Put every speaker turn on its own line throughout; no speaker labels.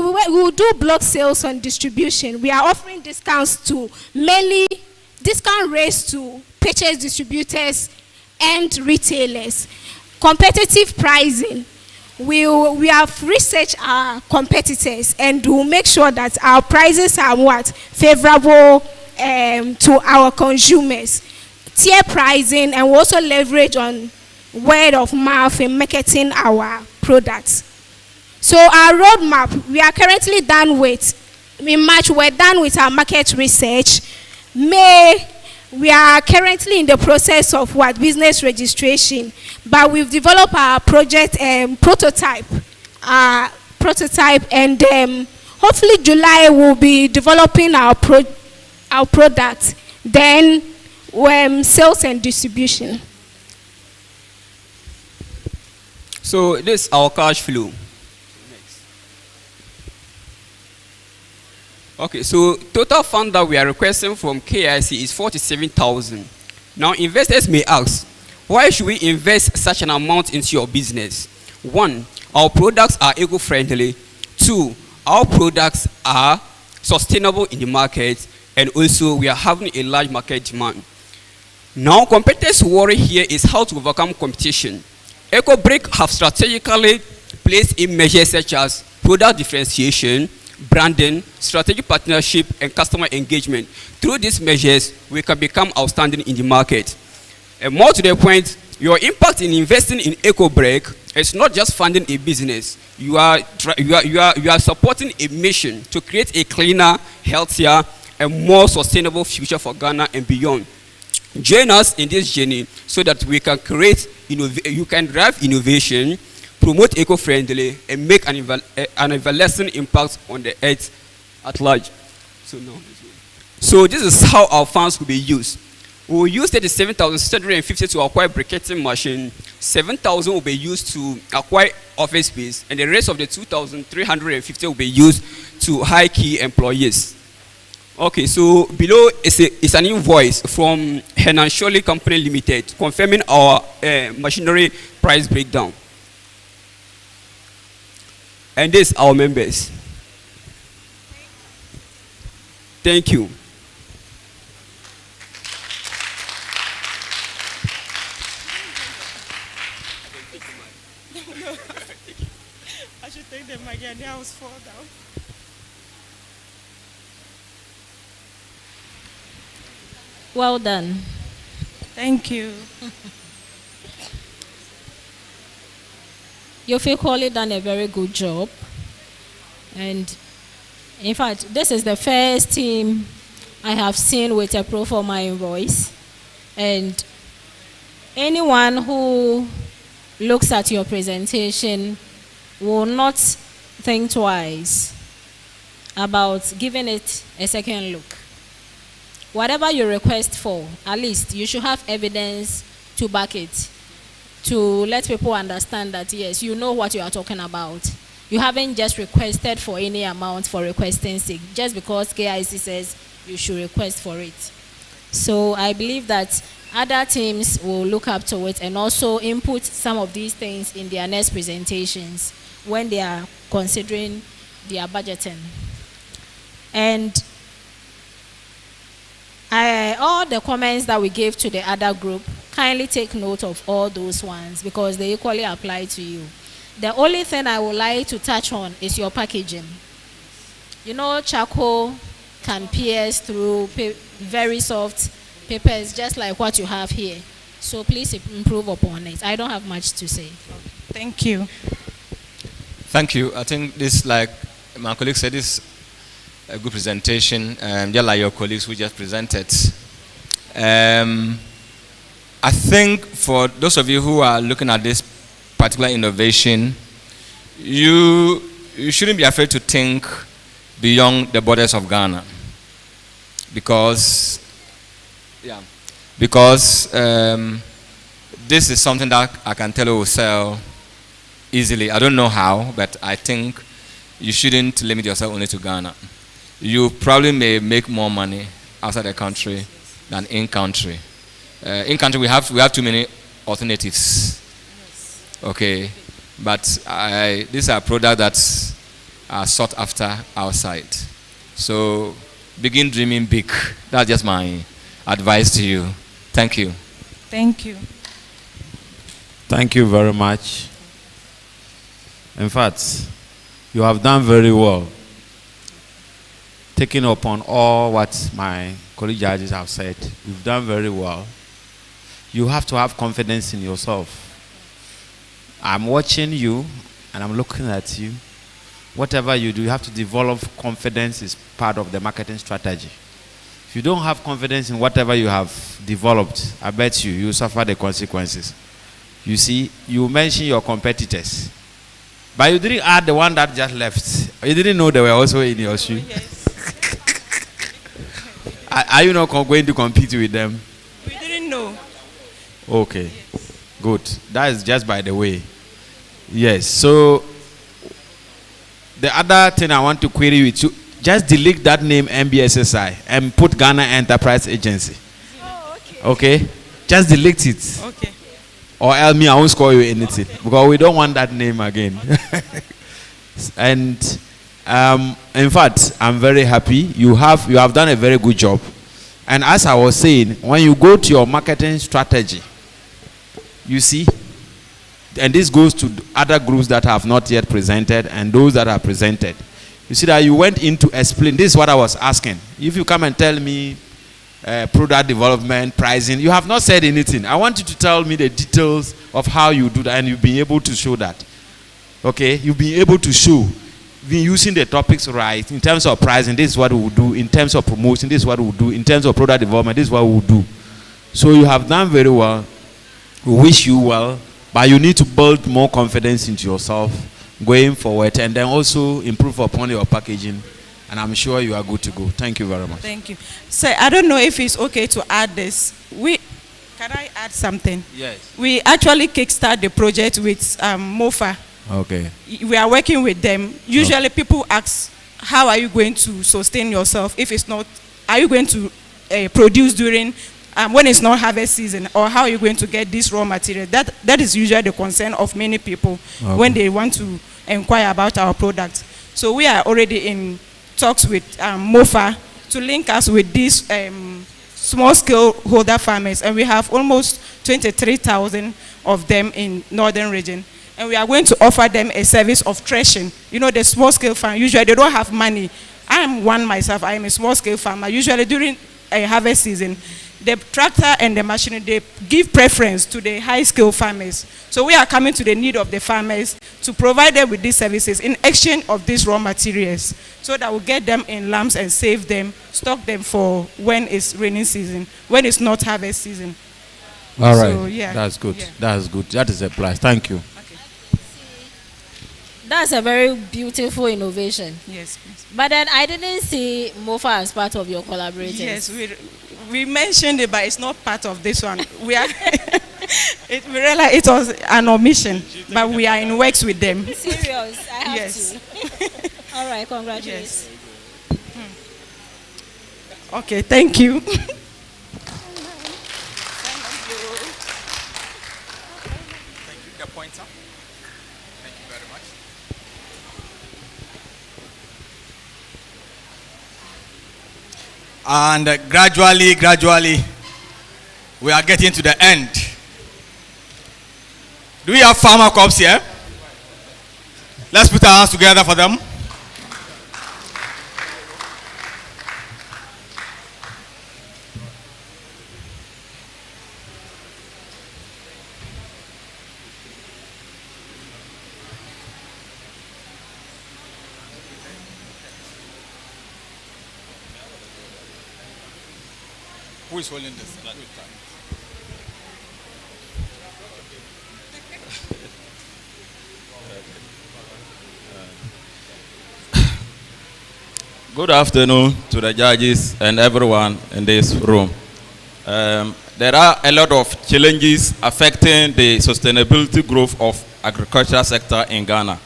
will do block sales and distribution. We are offering discounts to mainly discount rates to purchase distributors and retailers. Competitive pricing. We have researched our competitors and will make sure that our prices are favorable to our consumers. Tier pricing, and we also leverage on word of mouth in marketing our products. So our roadmap, we are currently done with. In March, we're done with our market research. May, we are currently in the process of business registration, but we've developed our project prototype, and hopefully July we'll be developing our product, then sales and distribution.
So this is our cash flow. Okay, so total fund that we are requesting from KIC is 47,000. Now investors may ask, why should we invest such an amount into your business? 1, our products are eco-friendly. 2, our products are sustainable in the market, and also we are having a large market demand. Now competitors' worry here is how to overcome competition. EcoBreak have strategically placed in measures such as product differentiation, branding, strategic partnership, and customer engagement. Through these measures, we can become outstanding in the market. And more to the point, your impact in investing in EcoBreak is not just funding a business. You are supporting a mission to create a cleaner, healthier, and more sustainable future for Ghana and beyond. Join us in this journey so that we can you can drive innovation, promote eco-friendly, and make an everlasting impact on the earth at large. So this is how our funds will be used. We will use 37,650 to acquire briquetting machine. 7,000 will be used to acquire office space, and the rest of the 2,350 will be used to hire key employees. Okay, so below is an invoice from Henan Shirley Company Limited confirming our machinery price breakdown. And this our members. Thank you.
I should take them again. The house fall down.
Well done.
Thank you.
You've equally done a very good job. And in fact, this is the first team I have seen with a pro forma invoice. And anyone who looks at your presentation will not think twice about giving it a second look. Whatever you request for, at least you should have evidence to back it, to let people understand that, yes, you know what you are talking about. You haven't just requested for any amount for requesting sake, just because KIC says you should request for it. So I believe that other teams will look up to it and also input some of these things in their next presentations when they are considering their budgeting. And all the comments that we gave to the other group, kindly take note of all those ones because they equally apply to you. The only thing I would like to touch on is your packaging. You know, charcoal can pierce through very soft papers, just like what you have here. So please improve upon it. I don't have much to say.
Thank you.
Thank you. I think this, like my colleague said, is a good presentation, just like your colleagues who just presented. I think for those of you who are looking at this particular innovation, you shouldn't be afraid to think beyond the borders of Ghana, because this is something that I can tell you will sell easily. I don't know how, but I think you shouldn't limit yourself only to Ghana. You probably may make more money outside the country than in country. In country, we have too many alternatives. Okay, but this is a product that are sought after outside. So begin dreaming big. That's just my advice to you. Thank you.
Thank you.
Thank you very much. In fact, you have done very well, taking upon all what my colleague judges have said. You've done very well. You have to have confidence in yourself. I'm watching you and I'm looking at you. Whatever you do, you have to develop confidence. Is part of the marketing strategy. If you don't have confidence in whatever you have developed, I bet you suffer the consequences. You see, you mentioned your competitors, but you didn't add the one that just left. You didn't know they were also in your shoe.
Yes.
Are you not going to compete with them?
We didn't know.
Okay, good. That is just by the way. Yes, so the other thing I want to query with you, just delete that name MBSSI and put Ghana Enterprise Agency.
Oh, okay.
Okay? Just delete it.
Okay.
Or else me, I won't score you anything. Because we don't want that name again. And in fact, I'm very happy. You have done a very good job. And as I was saying, when you go to your marketing strategy, you see, and this goes to other groups that have not yet presented and those that are presented. You see that you went in to explain. This is what I was asking. If you come and tell me product development, pricing, you have not said anything. I want you to tell me the details of how you do that, and you've been able to show that. Okay? You've been able to show. Been using the topics right. In terms of pricing, this is what we will do. In terms of promotion, this is what we will do. In terms of product development, this is what we will do. So you have done very well. We wish you well. But you need to build more confidence into yourself going forward, and then also improve upon your packaging. And I'm sure you are good to go. Thank you very much.
Thank you. So I don't know if it's okay to add this. Can I add something?
Yes.
We actually kickstart the project with MOFA.
Okay.
We are working with them. Usually people ask, how are you going to sustain yourself if it's not, are you going to produce during when it's not harvest season, or how are you going to get this raw material? That is usually the concern of many people when they want to inquire about our products. So we are already in talks with MOFA to link us with these small scale holder farmers, and we have almost 23,000 of them in northern region. And we are going to offer them a service of threshing. You know, the small scale farm, usually they don't have money. I am one myself, I am a small scale farmer. Usually during a harvest season, the tractor and the machinery, they give preference to the high-scale farmers. So we are coming to the need of the farmers to provide them with these services in exchange of these raw materials, so that we'll get them in lumps and save them, stock them for when it's raining season, when it's not harvest season.
All right.
So, yeah.
That's good.
Yeah.
That's good. That is a plus. Thank you.
That's a very beautiful innovation.
Yes, please.
But then I didn't see MOFA as part of your collaborators.
Yes, we mentioned it, but it's not part of this one. We are we realized it was an omission, but we are in works with them.
Serious, I have
Yes.
to. All right, congratulations.
Yes. Okay, thank you.
The pointer. Thank you very much.
And gradually, we are getting to the end. Do we have farmer corps here? Let's put our hands together for them. Who is holding this?
Good afternoon to the judges and everyone in this room. There are a lot of challenges affecting the sustainability growth of agricultural sector in Ghana.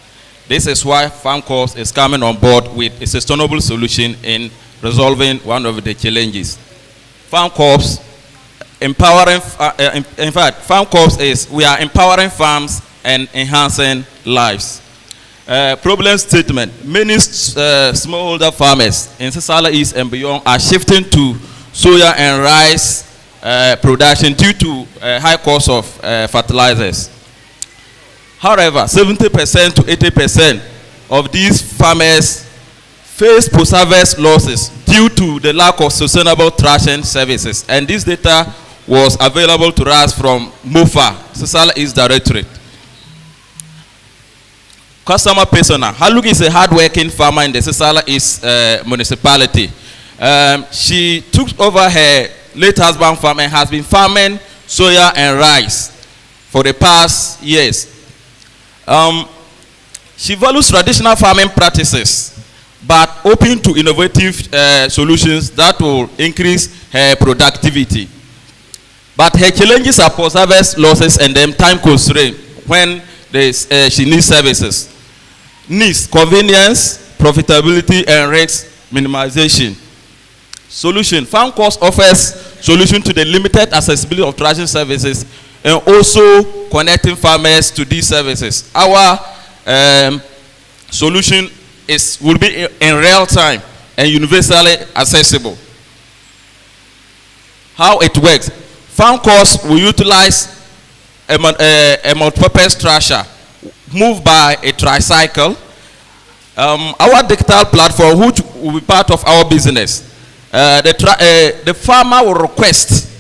This is why Farm Corps is coming on board with a sustainable solution in resolving one of the challenges. Farm Corps empowering, Farm Corps we are empowering farms and enhancing lives. problem statement. Many smallholder farmers in Sisala East and beyond are shifting to soya and rice production due to high cost of fertilizers. However, 70% to 80% of these farmers face post-harvest losses due to the lack of sustainable thrashing services. And this data was available to us from MOFA, Sisala East Directorate. Customer persona. Haluk is a hard-working farmer in the Sisala East municipality. She took over her late husband's farm and has been farming soya and rice for the past years. She values traditional farming practices, but open to innovative solutions that will increase her productivity. But her challenges are post-harvest losses and then time constraint when she needs services. Needs, convenience, profitability, and risk minimization. Solution. Farm Cost offers solution to the limited accessibility of thrashing services and also connecting farmers to these services. Our solution will be in real time and universally accessible. How it works. Farm Cost will utilize a multi-purpose thrasher moved by a tricycle. Our digital platform, which will be part of our business, the farmer will request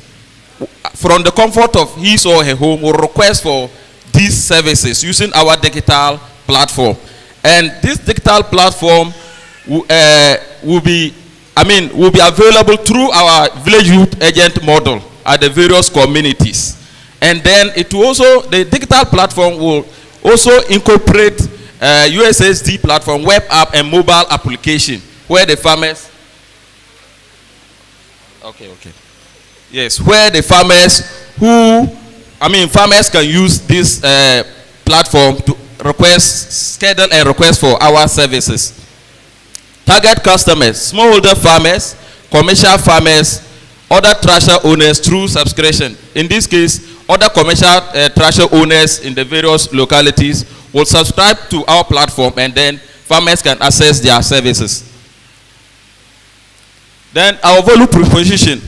from the comfort of his or her home, will request for these services using our digital platform. And this digital platform will be available through our village youth agent model at the various communities. And then the digital platform will also incorporate USSD platform, web app, and mobile application where the farmers, where the farmers farmers can use this platform to schedule and request for our services. Target customers, smallholder farmers, commercial farmers, other thrasher owners through subscription. In this case, other commercial thrasher owners in the various localities will subscribe to our platform, and then farmers can access their services. Then our value proposition: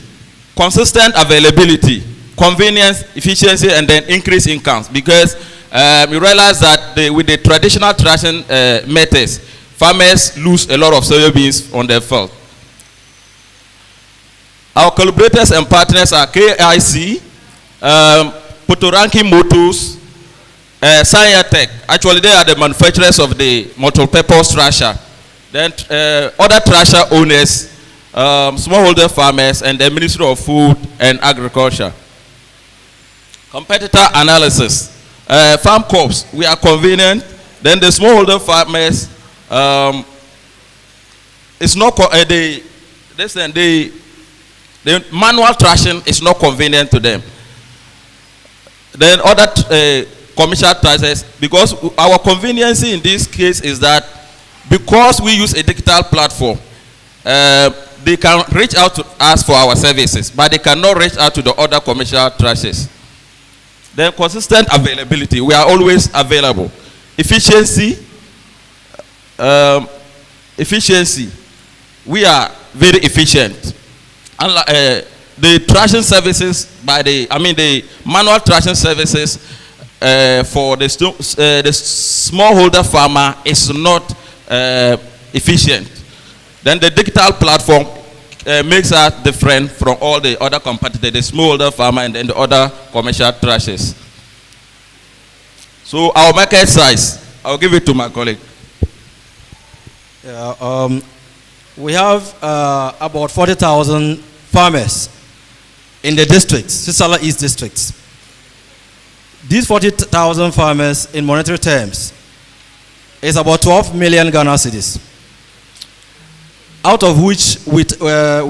consistent availability, convenience, efficiency, and then increased incomes. Because we realize that with the traditional thrashing methods, farmers lose a lot of soybeans on their field. Our collaborators and partners are KIC, Potoranki Motors, Sciatech. Actually, they are the manufacturers of the multi-purpose thrasher. Then other thrasher owners, smallholder farmers, and the Ministry of Food and Agriculture. Competitor analysis. Farm Corps, we are convenient. Then the smallholder farmers, it's not the manual thrashing is not convenient to them. Then other commercial thrashers, because our convenience in this case is that because we use a digital platform, they can reach out to us for our services, but they cannot reach out to the other commercial thrashers. Then consistent availability, we are always available. Efficiency, we are very efficient. The thrashing services the manual thrashing services for the smallholder farmer is not efficient. Then the digital platform makes us different from all the other competitors, the smallholder farmer and then the other commercial thrashers. So our market size, I'll give it to my colleague.
We have about 40,000 farmers in the districts, Sisala East districts. These 40,000 farmers in monetary terms is about 12 million Ghana cedis, out of which we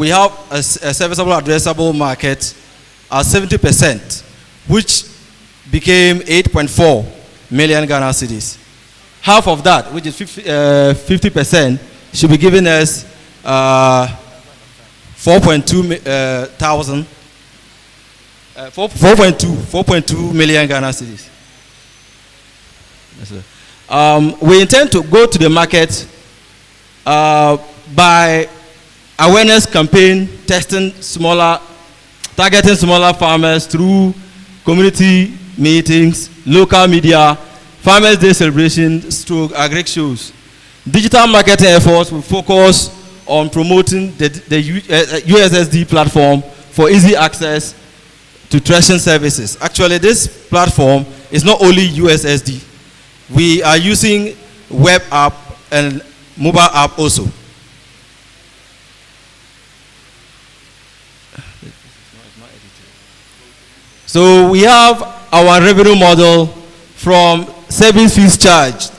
have a serviceable addressable market at 70%, which became 8.4 million Ghana cedis. Half of that, which is 50%, should be giving us 4.2 million Ghana cedis. Yes, We intend to go to the market by awareness campaign, targeting smaller farmers through community meetings, local media, Farmers Day celebration, stroke agri shows. Digital marketing efforts will focus on promoting the USSD platform for easy access to threshing services. Actually, this platform is not only USSD. We are using web app and mobile app also. So we have our revenue model from service fees charged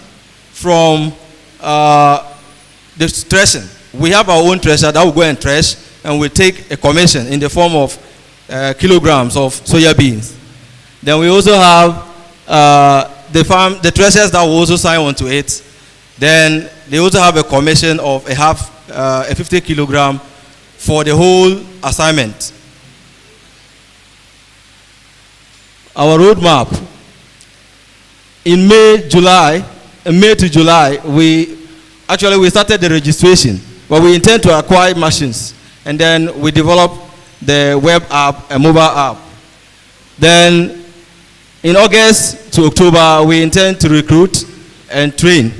from the threshing. We have our own thresher that will go and thresh, and we take a commission in the form of kilograms of soya beans. Then we also have the threshers that will also sign on to it. Then they also have a commission of a 50 kilogram for the whole assignment. Our roadmap in May to July, we started the registration, but we intend to acquire machines, and then we develop the web app and mobile app. Then in August to October, we intend to recruit and train.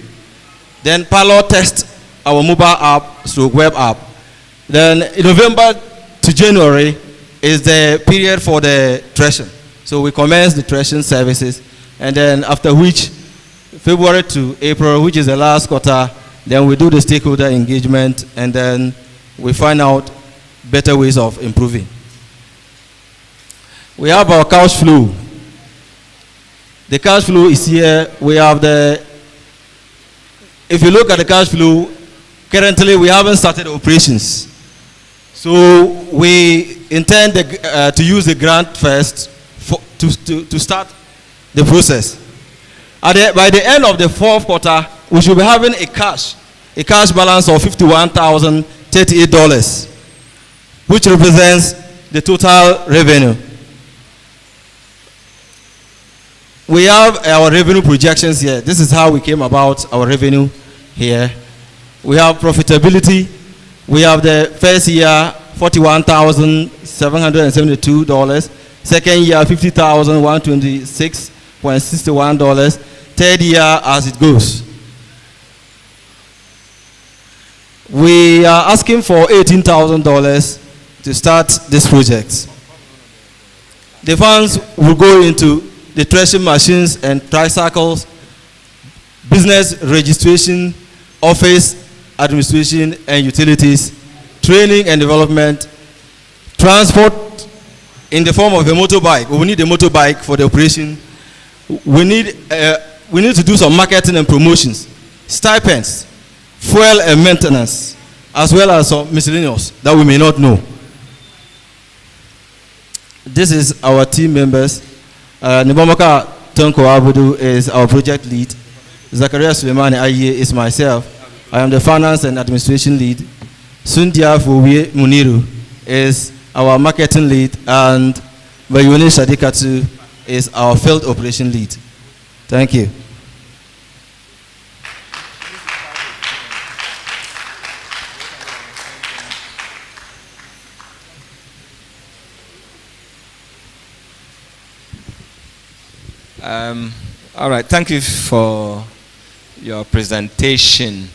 Then pilot test our mobile app through web app. Then in November to January is the period for the threshing. So we commence the threshing services, and then after which, February to April, which is the last quarter, then we do the stakeholder engagement, and then we find out better ways of improving. We have our cash flow. The cash flow is here. We have if you look at the cash flow, currently we haven't started operations. So we intend to use the grant first to start the process. By the end of the fourth quarter, we should be having a cash balance of $51,038, which represents the total revenue. We have our revenue projections here. This is how we came about our revenue here. We have profitability. We have the first year, $41,772. Second year, $50,126.61. Third year, as it goes. We are asking for $18,000 to start this project. The funds will go into the threshing machines and tricycles, business registration, office administration and utilities, training and development, transport in the form of a motorbike. We need a motorbike for the operation. We need to do some marketing and promotions, stipends, fuel and maintenance, as well as some miscellaneous that we may not know. This is our team members. Nibomaka Tonko Abudu is our project lead. Zakaria Suleimani Aye is myself. I am the finance and administration lead. Sundia Fuwe Muniru is our marketing lead, and Bayuni Shadikatu is our field operation lead. Thank you.
All right, thank you for your presentation.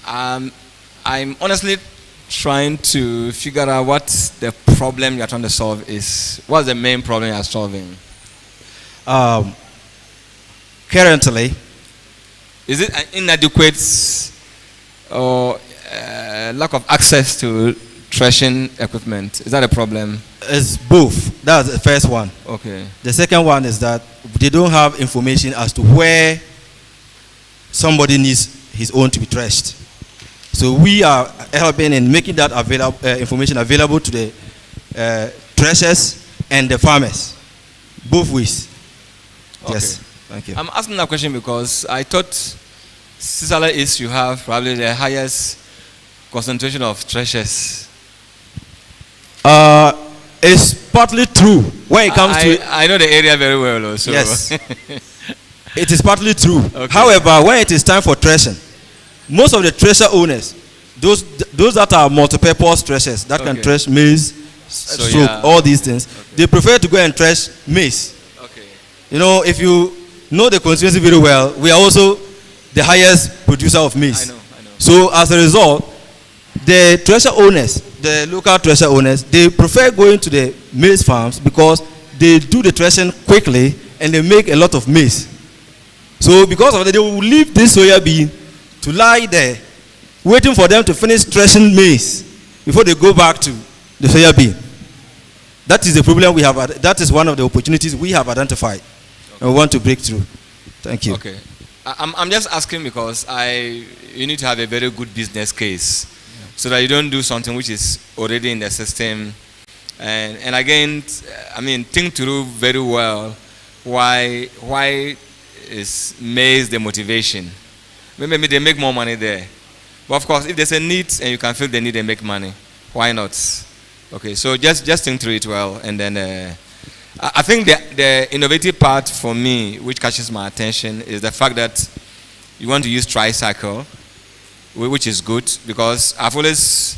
I'm honestly trying to figure out what the problem you're trying to solve is. What's the main problem you're solving?
Currently,
is it an inadequate or lack of access to threshing equipment? Is that a problem?
It's both. That's the first one.
Okay.
The second one is that they don't have information as to where somebody needs his own to be threshed. So we are helping in making that information available to the threshers and the farmers, both ways.
Okay.
Yes, thank you.
I'm asking that question because I thought Sisala East you have probably the highest concentration of threshers.
It's partly true when it comes to.
I know the area very well also.
Yes. it is partly true.
Okay.
However, when it is time for threshing, most of the thresher owners, those that are multi-purpose threshers that can
Okay.
thresh maize, stroke,
yeah.
all these things, they prefer to go and thresh maize.
Okay.
You know, if you know the constituency very well, we are also the highest producer of maize.
I know.
So as a result, the thresher owners, the local thresher owners, they prefer going to the maize farms because they do the threshing quickly and they make a lot of maize. So because of that, they will leave this soya bean to lie there, waiting for them to finish threshing maize before they go back to the soya bean. That is the problem we have. That is one of the opportunities we have identified, and we want to break through. Thank you.
Okay. I'm just asking because you need to have a very good business case, so that you don't do something which is already in the system. And again, I mean, think through very well why is maize the motivation. Maybe they make more money there. But of course, if there's a need and you can feel the need and make money, why not? Okay, so just think through it well. And then I think the innovative part for me, which catches my attention, is the fact that you want to use tricycle, which is good, because I've always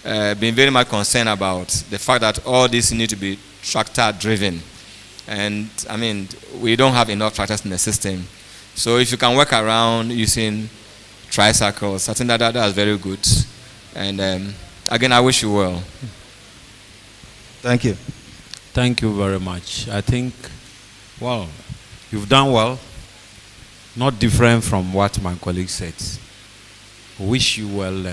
been very much concerned about the fact that all this need to be tractor driven. And I mean, we don't have enough tractors in the system. So if you can work around using tricycles, I think that's very good. And again, I wish you well.
Thank you.
Thank you very much. I think, well, you've done well. Not different from what my colleague said. Wish you well,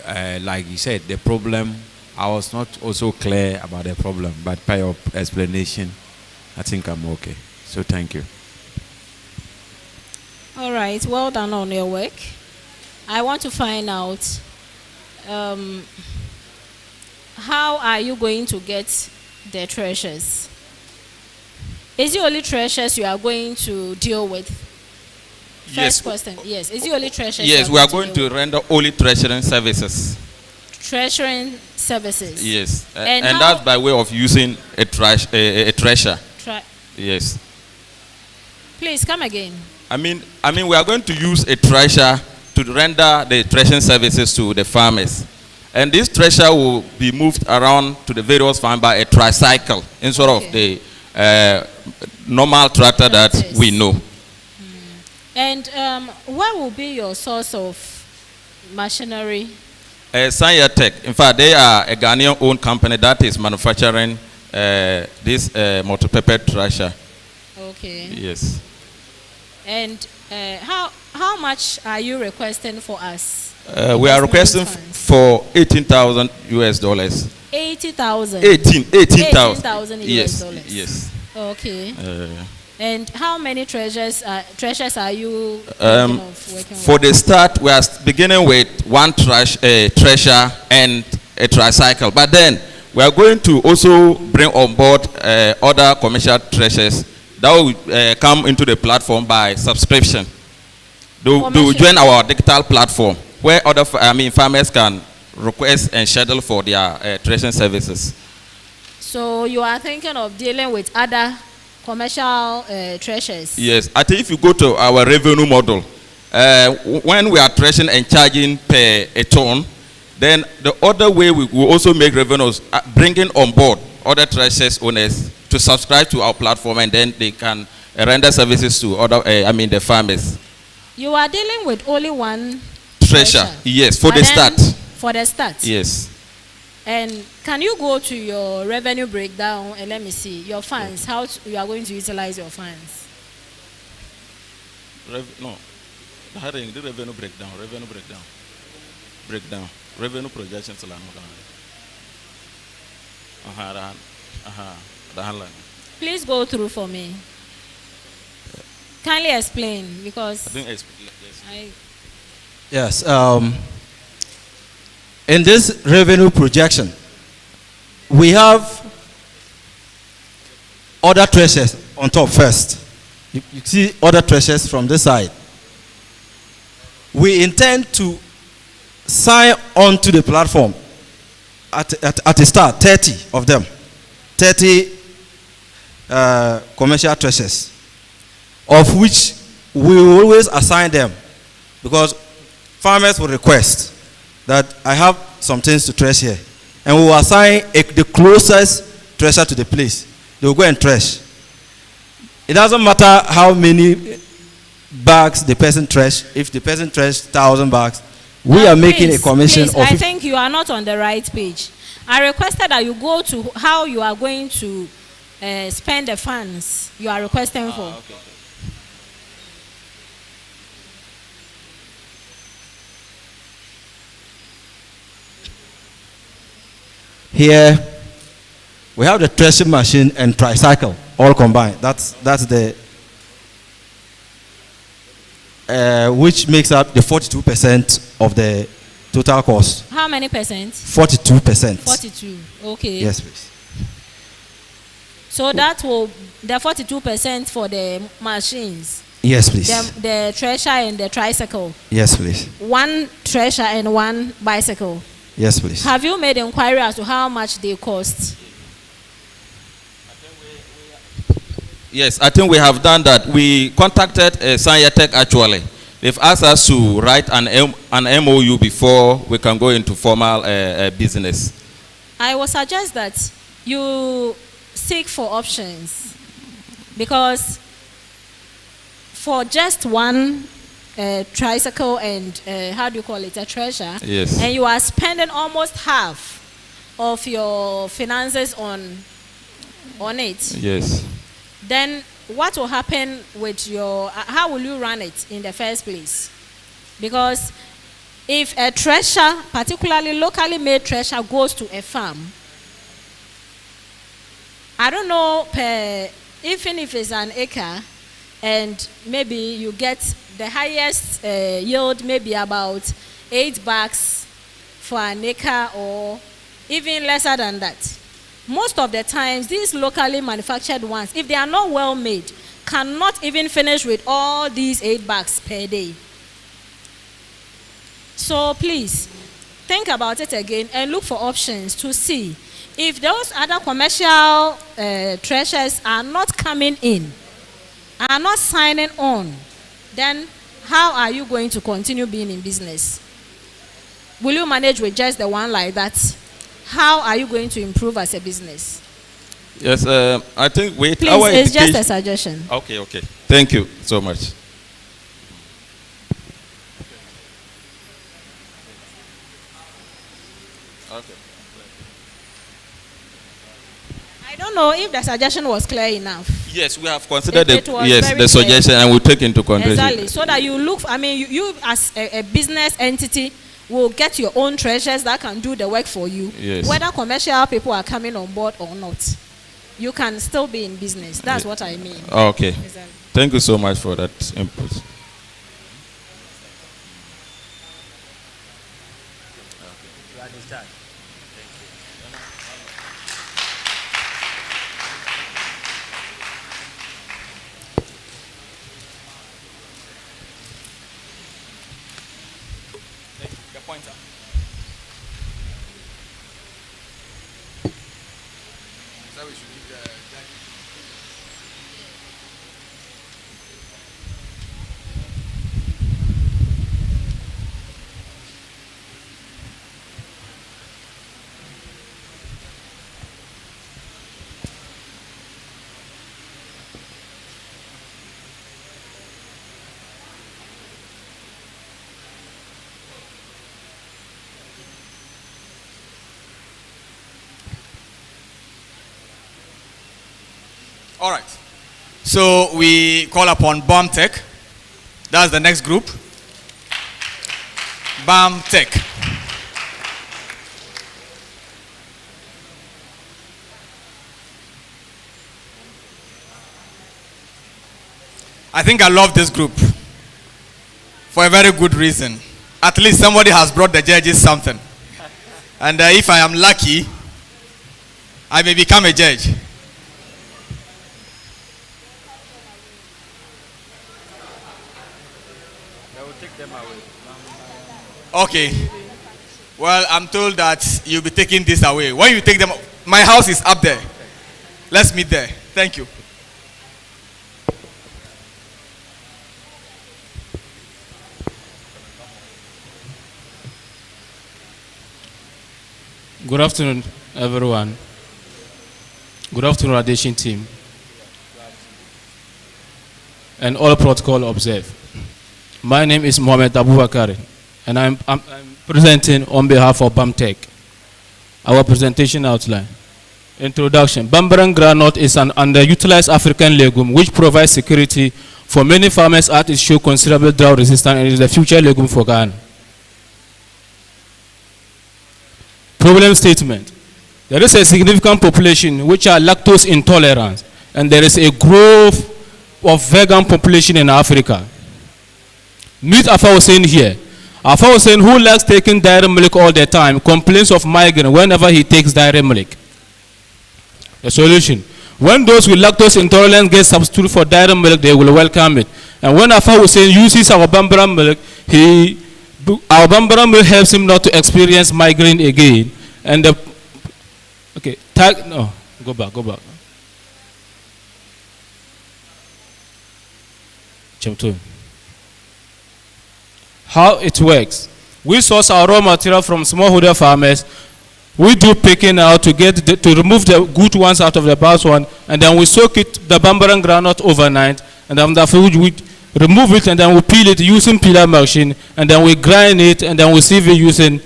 and like you said, the problem, I was not also clear about the problem, but by your explanation, I think I'm okay. So thank you.
All right, well done on your work. I want to find out how are you going to get the treasures? Is it only treasures you are going to deal with? First question, yes. Is it only treasures?
Yes, we are going to render only treasuring services.
Treasuring services.
Yes,
And
and
how-
that's by way of using a treasure. Yes.
Please come again.
I mean, we are going to use a treasure to render the threshing services to the farmers. And this treasure will be moved around to the various farms by a tricycle instead of the normal tractor that we know.
And what will be your source of machinery?
Sanya Tech, in fact, they are a Ghanaian-owned company that is manufacturing this multi-purpose thresher.
Okay.
Yes.
And how much are you requesting for us?
We are requesting for $18,000 US.
80,000.
18,000
US
yes,
dollars.
yes.
Okay. And how many treasures are you thinking of working
For
with?
the start, we are beginning with one treasure and a tricycle. But then we are going to also bring on board other commercial treasures that will come into the platform by subscription. They will join our digital platform where other farmers can request and schedule for their treasuring services.
So you are thinking of dealing with other commercial treasures?
Yes, I think if you go to our revenue model, when we are threshing and charging per a ton, then the other way we will also make revenues, bringing on board other treasures owners to subscribe to our platform, and then they can render services to other, the farmers.
You are dealing with only one
Treasure, yes, for the start.
For the start.
Yes.
And can you go to your revenue breakdown and let me see your funds, how you are going to utilize your funds?
No, the revenue breakdown, revenue projections.
Please go through for me. Kindly explain because
Yes. In this revenue projection, we have other treasures on top first. You see other treasures from this side. We intend to sign on to the platform at the start, 30 of them. 30
commercial treasures, of which we will always assign them, because farmers will request that I have some things to trash here, and we will assign the closest treasure to the place. They will go and trash. It doesn't matter how many bags the person trash. If the person trash 1,000 bags, we are making a commission of.
I think you are not on the right page. I requested that you go to how you are going to spend the funds you are requesting for.
Okay.
Here, we have the threshing machine and tricycle all combined. That's the which makes up the 42% of the total cost.
How many percent?
42%.
42. Okay.
Yes, please.
So that will the 42% for the machines.
Yes, please.
The thresher and the tricycle.
Yes, please.
One thresher and one bicycle.
Yes, please.
Have you made inquiry as to how much they cost?
Yes, I think we have done that. We contacted Sanyatech actually. They've asked us to write an MOU before we can go into formal business.
I would suggest that you seek for options, because for just one tricycle and how do you call it, a treasure,
yes,
and you are spending almost half of your finances on it.
Yes.
Then what will happen with your, how will you run it in the first place? Because if a treasure, particularly locally made treasure, goes to a farm, I don't know, even if it's an acre, and maybe you get the highest yield, maybe about 8 bags for an acre, or even lesser than that. Most of the times, these locally manufactured ones, if they are not well made, cannot even finish with all these 8 bags per day. So please, think about it again and look for options to see if those other commercial treasures are not coming in, are not signing on, then how are you going to continue being in business? Will you manage with just the one like that? How are you going to improve as a business?
Yes, I think
please, it's just a suggestion.
Okay. Thank you so much. Okay.
I don't know if the suggestion was clear enough.
Yes, we have considered
the
suggestion, and we'll take into consideration.
Exactly, so that you look, you as a business entity will get your own treasures that can do the work for you.
Yes.
Whether commercial people are coming on board or not, you can still be in business. That's what I mean.
Okay.
Exactly.
Thank you so much for that input.
All right. So we call upon BAM Tech. That's the next group. BAM Tech. I think I love this group for a very good reason. At least somebody has brought the judges something. And if I am lucky, I may become a judge. Okay. Well, I'm told that you'll be taking this away. When you take them, my house is up there. Let's meet there. Thank you.
Good afternoon, everyone. Good afternoon, Radiation team. And all protocol observed. My name is Mohamed Abubakar, and I'm presenting on behalf of BAMTech. Our presentation outline. Introduction. Bambaran groundnut is an underutilized African legume which provides security for many farmers as it shows considerable drought resistance and is the future legume for Ghana. Problem statement. There is a significant population which are lactose intolerant, and there is a growth of vegan population in Africa. Meet Afa Hussein here. Afa Hussein, who likes taking dairy milk all the time, complains of migraine whenever he takes dairy milk. The solution. When those with lactose intolerance get substitute for dairy milk, they will welcome it. And when Afa Hussein uses our Bambara milk, our Bambara milk helps him not to experience migraine again. And the okay, go back. Chapter 2. How it works. We source our raw material from smallholder farmers. We do picking out to remove the good ones out of the bad one, and then we soak it, the Bambaran groundnut, overnight, and then we remove it, and then we peel it using peeler machine, and then we grind it, and then we sieve it using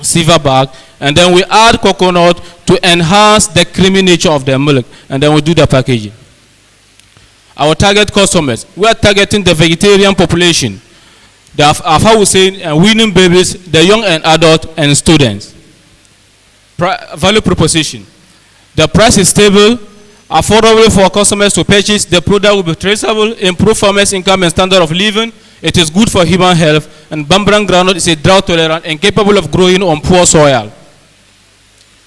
sieve bag, and then we add coconut to enhance the creamy nature of the milk, and then we do the packaging. Our target customers, we are targeting the vegetarian population, the Afa Hussein and weaning babies, the young and adult, and students. Value proposition. The price is stable, affordable for customers to purchase. The product will be traceable, improve farmers' income and standard of living. It is good for human health, and Bambaran groundnut is a drought tolerant and capable of growing on poor soil.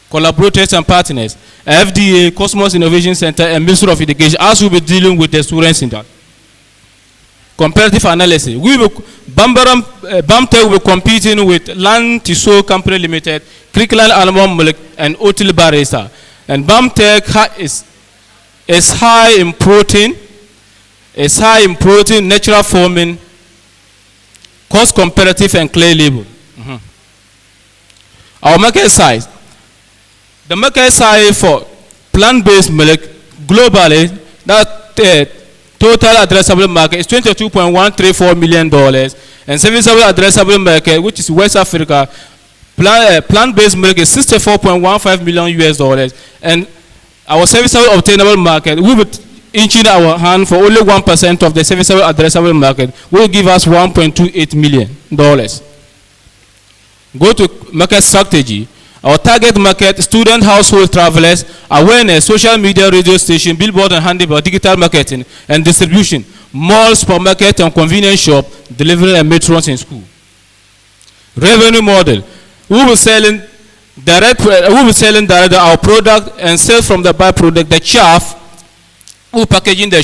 Collaborators and partners, FDA, Cosmos Innovation Center, and Ministry of Education, as we will be dealing with the students in that. Comparative analysis. BAMTech will be competing with Land Tissot Company Limited, Kirkland Almond Milk, and Otil Barista. And BAMTech is high in protein, natural forming, cost comparative, and clear label. Our market size. The market size for plant-based milk globally, that total addressable market is $22.134 million, and serviceable addressable market, which is West Africa, plant-based milk is $64.15 million, and our serviceable obtainable market, we will inching our hand for only 1% of the serviceable addressable market, will give us $1.28 million. Go to market strategy. Our target market, student, household, travelers, awareness, social media, radio station, billboard and handboard, digital marketing, and distribution, malls, supermarket, and convenience shop, delivery and matrons in school. Revenue model. We will be selling direct our product and sell from the byproduct, the chaff. We will packaging the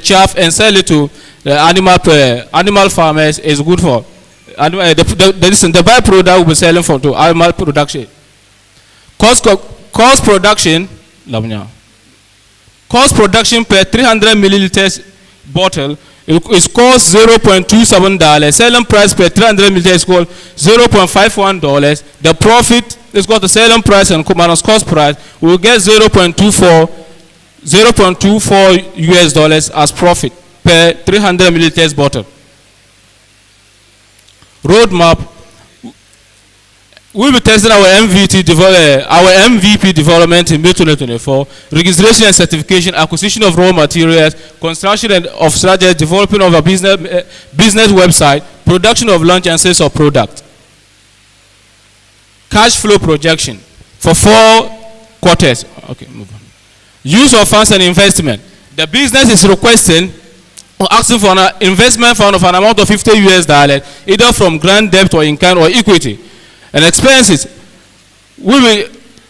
chaff and sell it to the animal farmers. Is good for the byproduct will be selling to animal production. Cost production per 300 milliliters bottle is cost $0.27. Selling price per 300 milliliters is called $0.51. The profit is got the selling price and minus cost price. We will get $0.24 US as profit per 300 milliliters bottle. Roadmap. We will be testing our MVP development in May 2024, registration and certification, acquisition of raw materials, construction of strategies, developing of a business website, production of launch and sales of product. Cash flow projection for 4 quarters. Okay, move on. Use of funds and investment. The business is requesting or asking for an investment fund of an amount of $50 US, either from grant, debt, or in kind or equity. And expenses, we will be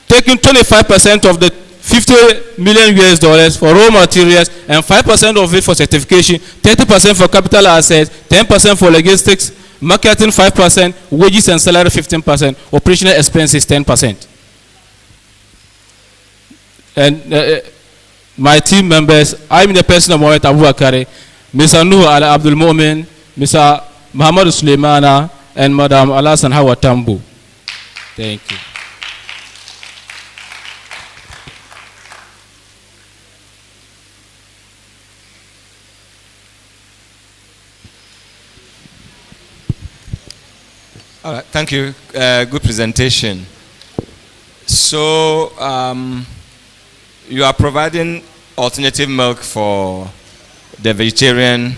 taking 25% of the $50 million US for raw materials and 5% of it for certification, 30% for capital assets, 10% for logistics, marketing 5%, wages and salary 15%, operational expenses 10%. And my team members, I'm the person of Mohamed Abubakar, Mr. Nuhu Al Abdul Mu'min, Mr. Muhammad Suleimana, and Madam Alasan Hawa Tambu. Thank you.
All right, thank you. Good presentation. So, you are providing alternative milk for the vegetarian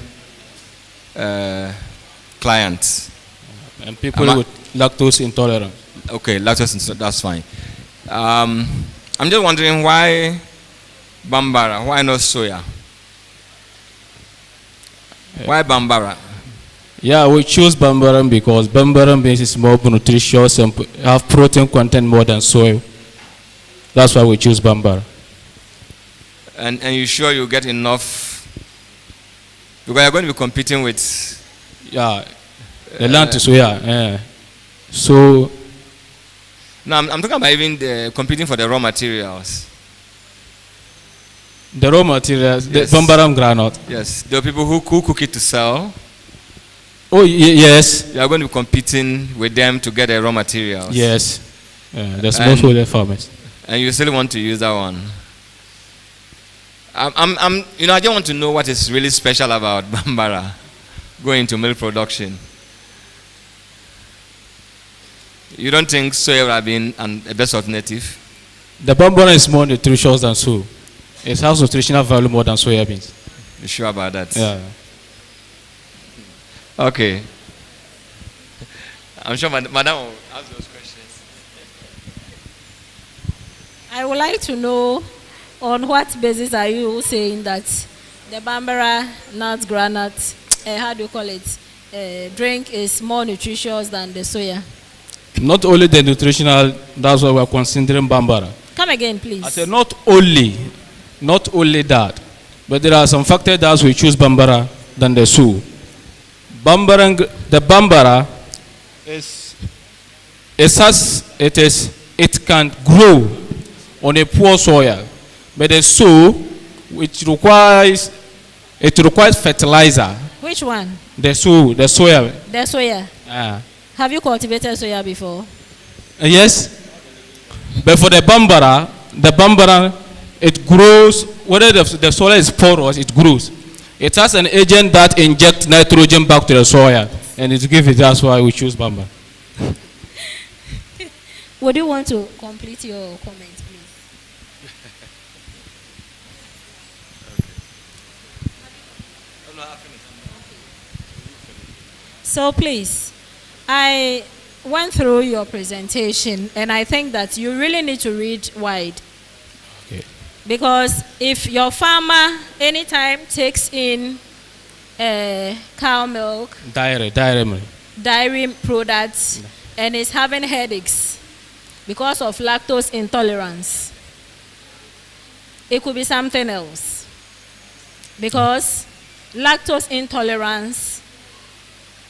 clients.
And people with lactose intolerant.
Okay, lactose intolerant, that's fine. I'm just wondering why Bambara, why not soya? Why Bambara?
Yeah, we choose Bambara because Bambara beans is more nutritious and have protein content more than soy. That's why we choose Bambara.
And you sure you get enough? Because you're going to be competing with...
Yeah, the land is soya. Yeah. So...
No, I'm talking about even competing for the raw materials.
The raw materials,
Yes.
the Bambara granite.
Yes, there are people who cook it to sell.
Oh, yes.
You are going to be competing with them to get the raw materials.
Yes. The smallholder farmers.
And you still want to use that one. I just want to know what is really special about Bambara going into milk production. You don't think soya would have been a best alternative?
The Bambara is more nutritious than soy. It has nutritional value more than soya beans.
You sure about that?
Yeah.
Okay. I'm sure Madam will ask those questions.
I would like to know on what basis are you saying that the Bambara nut granite, how do you call it, drink is more nutritious than the soya?
Not only the nutritional, that's why we're considering Bambara.
Come again, please.
I said not only that, but there are some factors that we choose Bambara than the soy. The Bambara it can grow on a poor soil, but the soy, which requires fertilizer.
Which one?
The soil. The
soya. Have you cultivated soya before?
Yes, but for the Bambara, it grows. Whether the soil is porous, it grows. It has an agent that injects nitrogen back to the soil, and it gives it. That's why we choose Bambara.
Would you want to complete your comment, please? So please, I went through your presentation, and I think that you really need to read wide.
Okay.
Because if your farmer anytime takes in cow milk,
Dairy
products, and is having headaches because of lactose intolerance, it could be something else. Because lactose intolerance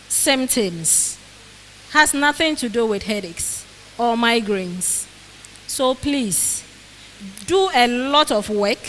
symptoms has nothing to do with headaches or migraines. So please, do a lot of work.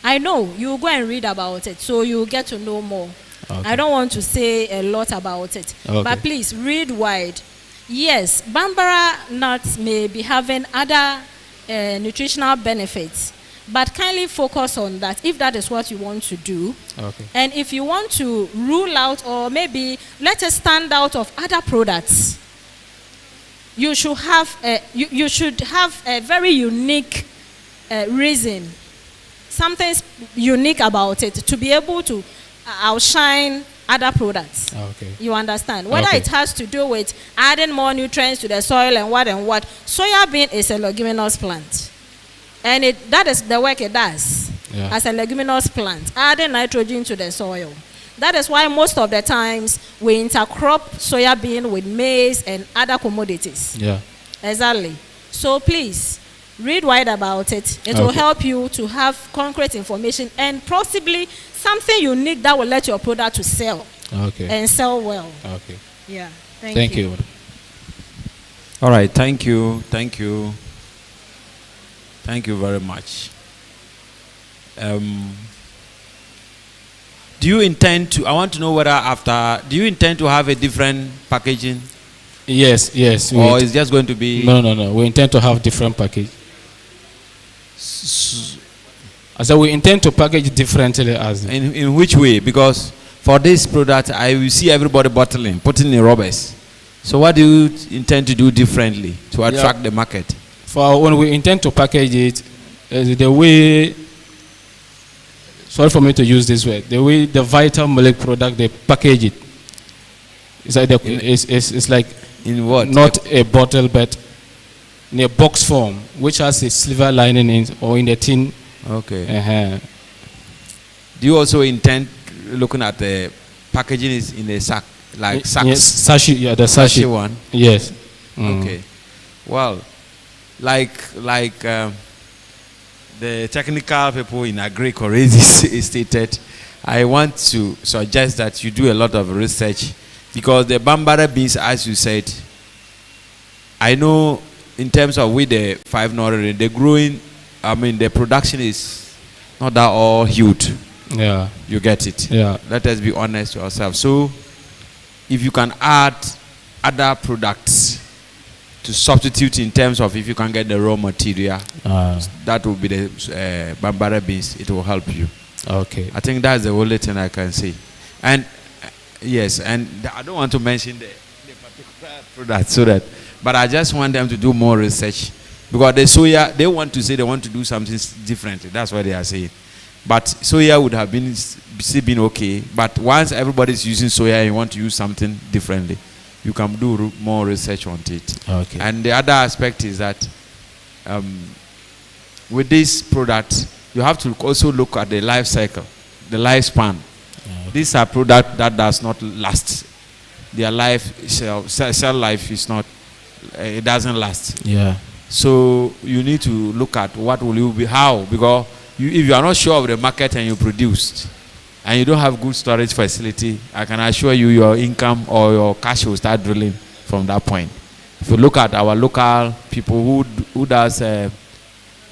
I know you go and read about it, so you get to know more.
Okay.
I don't want to say a lot about it,
Okay.
but please read wide. Yes, Bambara nuts may be having other nutritional benefits, but kindly focus on that if that is what you want to do.
Okay.
And if you want to rule out or maybe let us stand out of other products, you should have a very unique reason, something unique about it to be able to outshine other products.
Okay.
You understand? Whether
Okay.
it has to do with adding more nutrients to the soil and what. Soya bean is a leguminous plant. And that is the work it does as a leguminous plant, adding nitrogen to the soil. That is why most of the times we intercrop soya bean with maize and other commodities.
Yeah.
Exactly. So please, read wide about it. It will help you to have concrete information and possibly something unique that will let your product to sell.
Okay.
And sell well.
Okay.
Yeah.
Thank you.
All right. Thank you. Thank you. Thank you very much. Do you intend to? I want to know whether do you intend to have a different packaging?
Yes.
Or it's just going to be?
No. We intend to have different package. I said we intend to package differently as.
In which way? Because for this product, I will see everybody bottling, putting in rubbers. So what do you intend to do differently to attract the market?
For our own, we intend to package it the way, sorry for me to use this word, the way the Vital Milk product, they package it. It's like, it's like
in what?
Not a bottle, but in a box form, which has a silver lining in, or in a tin.
Okay. Do you also intend looking at the packaging is in a sack, like sacks?
Yes, sachet, yeah, the sachet
one.
Yes.
Okay. Well, like the technical people in Agribiz already stated, I want to suggest that you do a lot of research, because the Bambara beans, as you said, I know in terms of with the 5 Northern, the growing, I mean the production is not that all huge.
Yeah.
You get it.
Yeah.
Let us be honest to ourselves. So if you can add other products to substitute in terms of if you can get the raw material, that will be the Bambara beans. It will help you.
Okay.
I think that's the only thing I can say. And yes, and I don't want to mention the particular product so that, but I just want them to do more research, because the soya, they want to say they want to do something differently. That's what they are saying. But soya would have been still been okay. But once everybody's using soya and you want to use something differently, you can do more research on it.
Okay.
And the other aspect is that with this product, you have to also look at the life cycle, the lifespan.
Okay.
These are products that does not last. Their life, cell life is not, it doesn't last.
Yeah.
So you need to look at what will you be, how, because if you are not sure of the market and you produced and you don't have good storage facility, I can assure you your income or your cash will start drilling from that point. If you look at our local people who does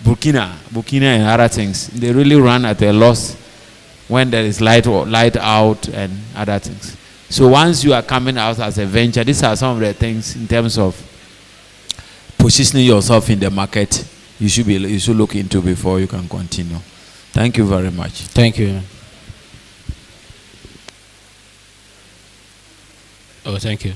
Burkina and other things, they really run at a loss when there is light out and other things. So once you are coming out as a venture, these are some of the things in terms of positioning yourself in the market you should look into before you can continue. Thank you very much.
Thank you. Oh, thank you.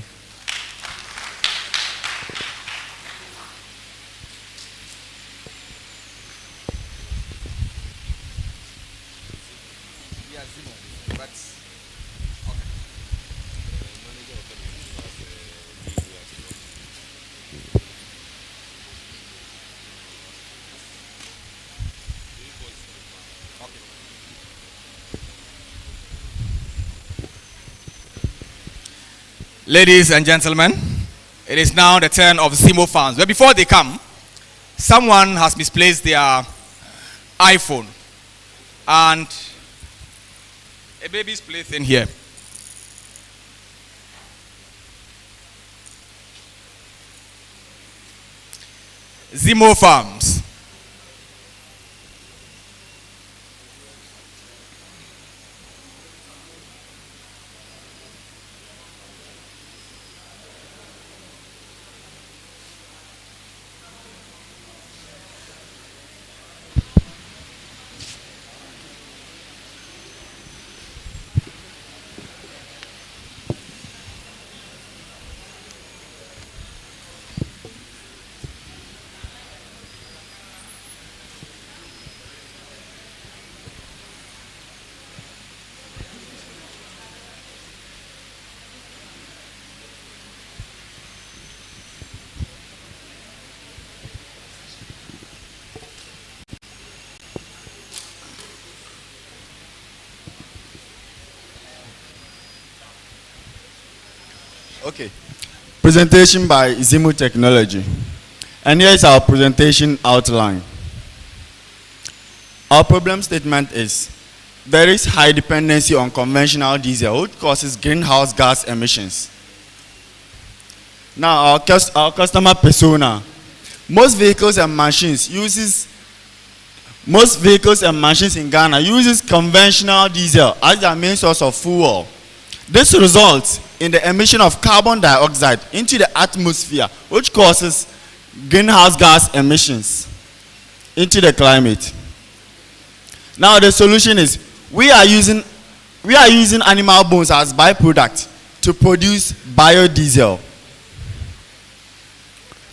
Ladies and gentlemen, it is now the turn of Zimo fans. But before they come, someone has misplaced their iPhone and a baby's plaything here. Zimo Farms.
Okay. Presentation by Zimo Technology. And here is our presentation outline. Our problem statement is, there is high dependency on conventional diesel, which causes greenhouse gas emissions. Now, our customer persona. Most vehicles and machines in Ghana uses conventional diesel as their main source of fuel. This results in the emission of carbon dioxide into the atmosphere, which causes greenhouse gas emissions into the climate. Now the solution is, we are using animal bones as byproduct to produce biodiesel.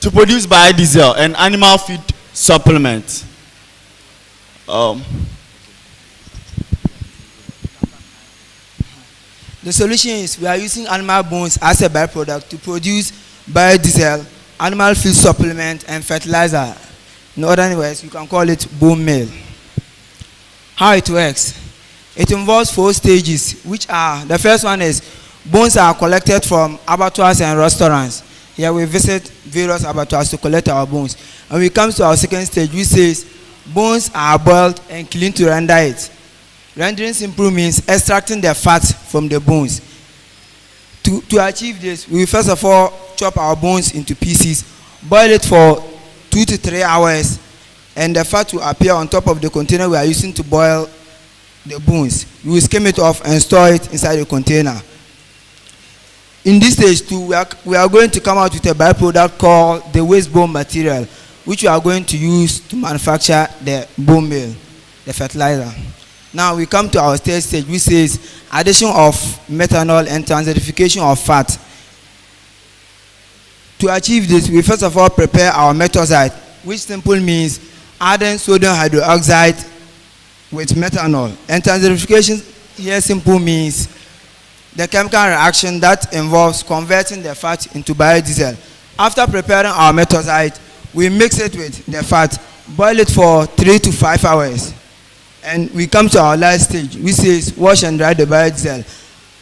to produce biodiesel and animal feed supplement.
The solution is we are using animal bones as a byproduct to produce biodiesel, animal feed supplement, and fertilizer. In other words, you can call it bone meal. How it works? It involves 4 stages, which are, the first one is bones are collected from abattoirs and restaurants. Here we visit various abattoirs to collect our bones. And we come to our second stage, which says bones are boiled and cleaned to render it. Rendering simple means extracting the fat from the bones. To achieve this, we will first of all chop our bones into pieces, boil it for 2 to 3 hours, and the fat will appear on top of the container we are using to boil the bones. We will skim it off and store it inside the container. In this stage 2, we are going to come out with a byproduct called the waste bone material, which we are going to use to manufacture the bone meal, the fertilizer. Now we come to our third stage, which says addition of methanol and transerification of fat. To achieve this, we first of all prepare our methoxide, which simply means adding sodium hydroxide with methanol. And transerification here simple means the chemical reaction that involves converting the fat into biodiesel. After preparing our methoxide, we mix it with the fat, boil it for 3 to 5 hours. And we come to our last stage, which says wash and dry the biodiesel.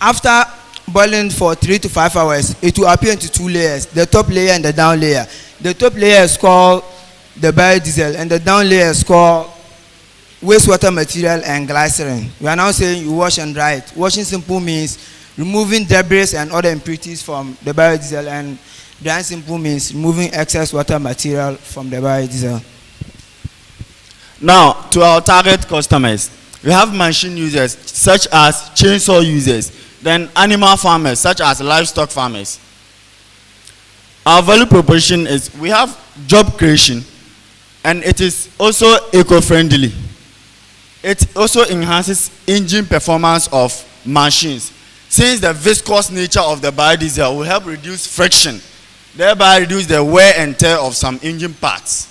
After boiling for 3 to 5 hours, it will appear into 2 layers, the top layer and the down layer. The top layer is called the biodiesel, and the down layer is called wastewater material and glycerin. We are now saying you wash and dry it. Washing simple means removing debris and other impurities from the biodiesel, and drying simple means removing excess water material from the biodiesel.
Now, to our target customers, we have machine users such as chainsaw users, then animal farmers such as livestock farmers. Our value proposition is we have job creation, and it is also eco-friendly. It also enhances engine performance of machines, since the viscous nature of the biodiesel will help reduce friction, thereby reduce the wear and tear of some engine parts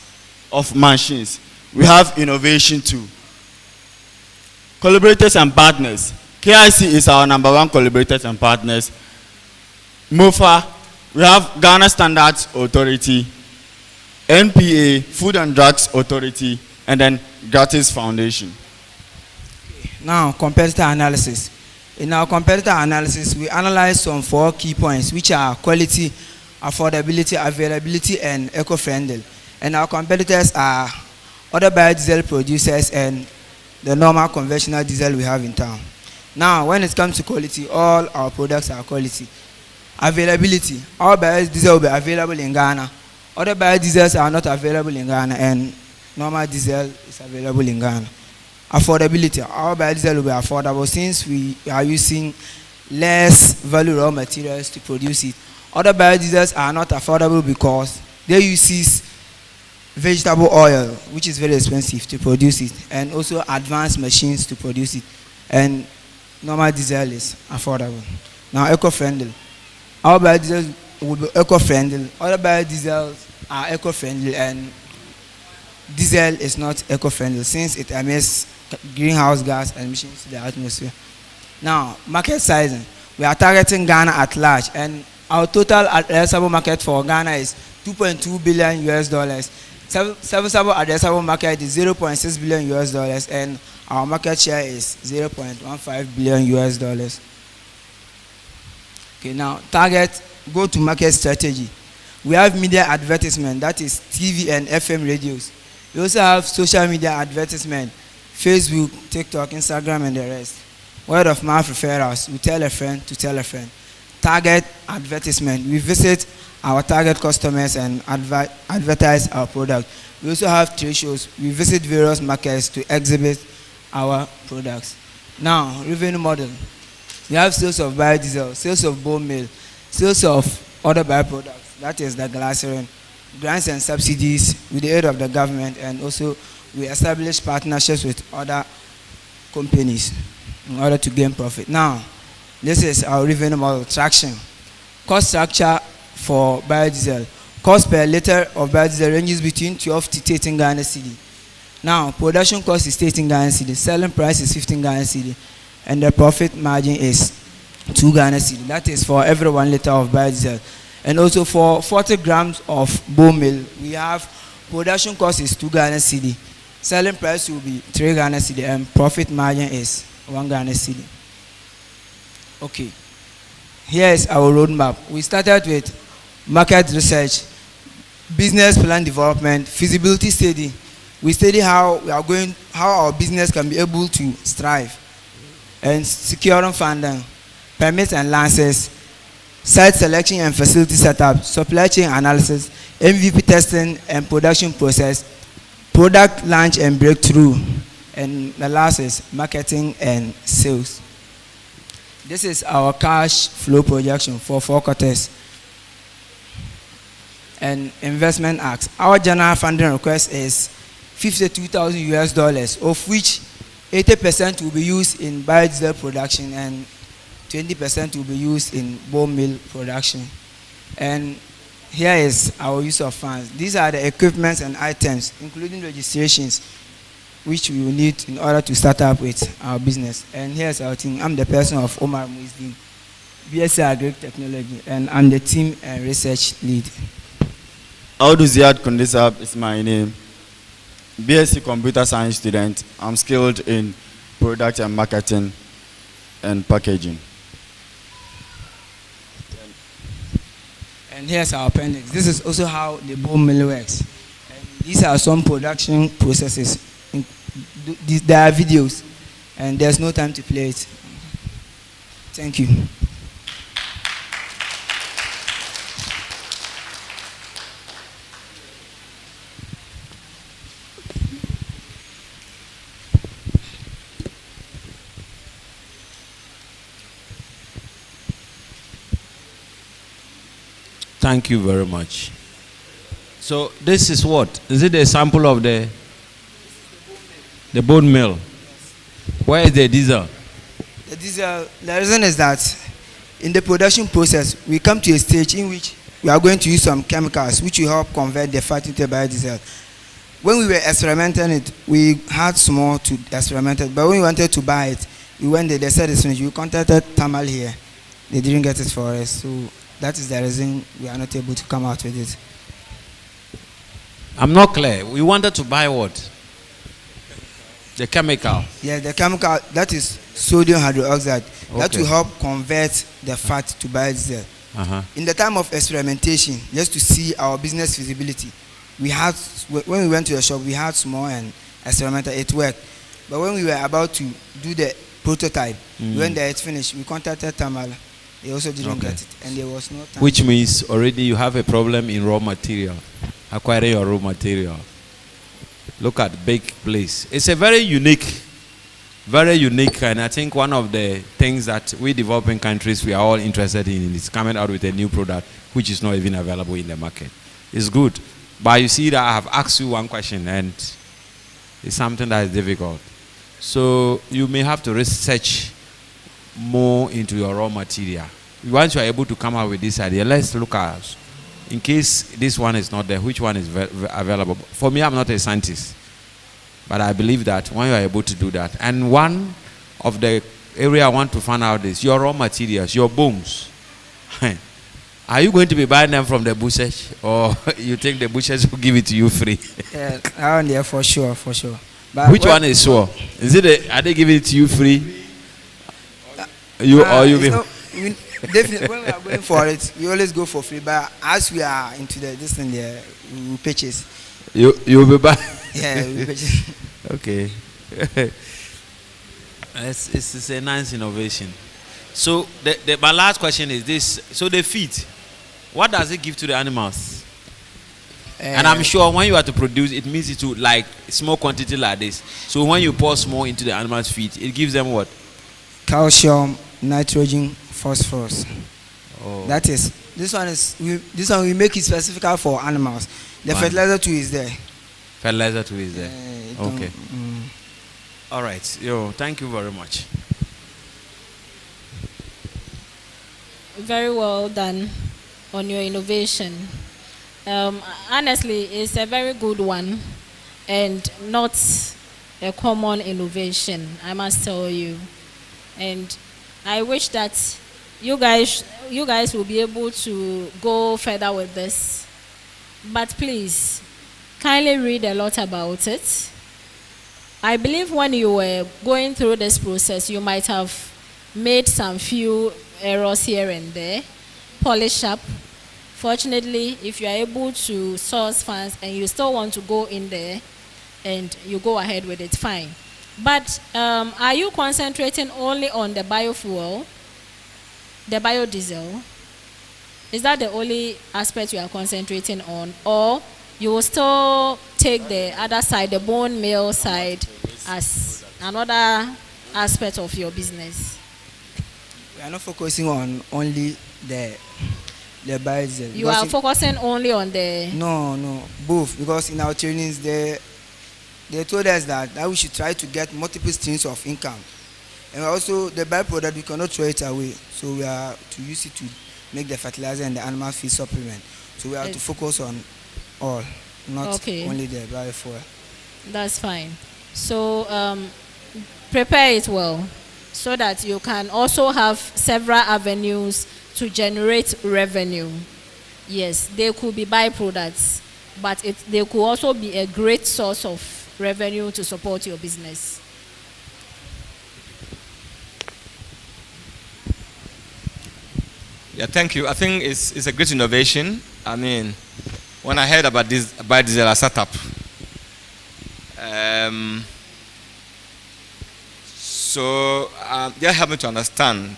of machines. We have innovation too. Collaborators and partners. KIC is our #1 collaborators and partners. MOFA, we have Ghana Standards Authority, NPA, Food and Drugs Authority, and then Gratis Foundation.
Now, competitor analysis. In our competitor analysis, we analyze some 4 key points, which are quality, affordability, availability, and eco-friendly. And our competitors are other biodiesel producers and the normal conventional diesel we have in town. Now, when it comes to quality, all our products are quality. Availability, our biodiesel will be available in Ghana. Other biodiesels are not available in Ghana, and normal diesel is available in Ghana. Affordability, our biodiesel will be affordable since we are using less value raw materials to produce it. Other biodiesels are not affordable because they use vegetable oil, which is very expensive to produce it, and also advanced machines to produce it. And normal diesel is affordable. Now, eco-friendly. Our biodiesel will be eco-friendly. Other biodiesels are eco-friendly, and diesel is not eco-friendly since it emits greenhouse gas emissions to the atmosphere. Now, market sizing. We are targeting Ghana at large, and our total addressable market for Ghana is $2.2 billion US. Serviceable addressable market is $0.6 billion US, and our market share is $0.15 billion US. Okay, now target go-to-market strategy. We have media advertisement, that is TV and FM radios. We also have social media advertisement, Facebook, TikTok, Instagram, and the rest. Word of mouth referrals, we tell a friend to tell a friend. Target advertisement, we visit our target customers and advertise our product. We also have trade shows. We visit various markets to exhibit our products. Now, revenue model. We have sales of biodiesel, sales of bone meal, sales of other byproducts, that is the glycerin, grants and subsidies with the aid of the government, and also we establish partnerships with other companies in order to gain profit. Now, this is our revenue model, traction. Cost structure for biodiesel. Cost per liter of biodiesel ranges between 12 to 13 Ghana cedi. Now, production cost is 13 Ghana cedi, selling price is 15 Ghana cedi, and the profit margin is 2 Ghana cedi. That is for every 1 liter of biodiesel. And also for 40 grams of bone meal, we have production cost is 2 Ghana cedi, selling price will be 3 Ghana cedi, and profit margin is 1 Ghana cedi. Okay, here is our roadmap. We started with market research, business plan development, feasibility study. We study how our business can be able to strive, and securing funding, permits and licenses, site selection and facility setup, supply chain analysis, MVP testing and production process, product launch and breakthrough, and the last is marketing and sales. This is our cash flow projection for 4 quarters. And investment ask. Our general funding request is $52,000, of which 80% will be used in biodiesel production and 20% will be used in bone meal production. And here is our use of funds. These are the equipments and items, including registrations, which we will need in order to start up with our business. And here's our team. I'm the person of Omar Muizdin, BSc Agric Technology, and I'm the team and research lead.
Audu Ziad Kundisab is my name. BSc Computer Science student. I'm skilled in product and marketing and packaging.
And here's our appendix. This is also how the bone mill works. And these are some production processes. There are videos, and there's no time to play it. Thank you.
Thank you very much. So this is what? Is it a sample of the bone mill? Where is the diesel?
The diesel, the reason is that in the production process, we come to a stage in which we are going to use some chemicals which will help convert the fat into biodiesel. When we were experimenting it, we had small to experiment it, but when we wanted to buy it, we went there, they said it's finished. We contacted Tamal here. They didn't get it for us, so that is the reason we are not able to come out with it.
I'm not clear. We wanted to buy what? The chemical.
Yeah, the chemical, that is sodium hydroxide.
Okay.
That will help convert the fat to biodiesel. In the time of experimentation, just to see our business feasibility, we had, when we went to the shop, we had small and experimental, it worked. But when we were about to do the prototype, when they had finished, we contacted Tamal. They also didn't get it, and there was no time.
Which means already you have a problem in raw material, acquiring your raw material. Look at Bake Place. It's a very unique, and I think one of the things that we developing countries, we are all interested in is coming out with a new product which is not even available in the market. It's good. But you see that I have asked you one question, and it's something that is difficult. So you may have to research more into your raw material. Once you are able to come out with this idea, let's look at, in case this one is not there, which one is available. For me, I'm not a scientist, but I believe that when you are able to do that, and one of the area I want to find out is your raw materials, your bones. Are you going to be buying them from the bushes, or you think the bushes will give it to you free?
Yeah, around there for sure, for sure. But
which one is sure? Is it are they giving it to you free?
Definitely, when we are going for it, we always go for free. But as we are into this thing there, we will purchase.
You will be buying?
Yeah, we will purchase.
Okay. It's a nice innovation. So my last question is this. So the feed, what does it give to the animals? And I'm sure when you are to produce, it means it to like small quantity like this. So when you pour small into the animals' feed, it gives them what?
Calcium, nitrogen, phosphorus.
Oh.
That is, this one we make it specific for animals. The fertilizer too is there.
Fertilizer too is there. Okay. All right. Yo, thank you very much.
Very well done on your innovation. Honestly, it's a very good one and not a common innovation, I must tell you. And I wish that you guys will be able to go further with this. But please, kindly read a lot about it. I believe when you were going through this process, you might have made some few errors here and there, polish up. Fortunately, if you are able to source funds and you still want to go in there and you go ahead with it, fine. But are you concentrating only on the biofuel, the biodiesel? Is that the only aspect you are concentrating on? Or you will still take the other side, the bone meal side, as another aspect of your business?
We are not focusing on only the biodiesel.
You are focusing only on the...
No, both. Because in our trainings, they told us that we should try to get multiple streams of income. And also, the byproduct, we cannot throw it away. So we are to use it to make the fertilizer and the animal feed supplement. So we have to focus on all, not only the biofuel.
That's fine. So prepare it well so that you can also have several avenues to generate revenue. Yes, they could be byproducts, but they could also be a great source of revenue to support your business.
Yeah, thank you. I think it's a great innovation. I mean, when I heard about this biodiesel startup, so just help me to understand.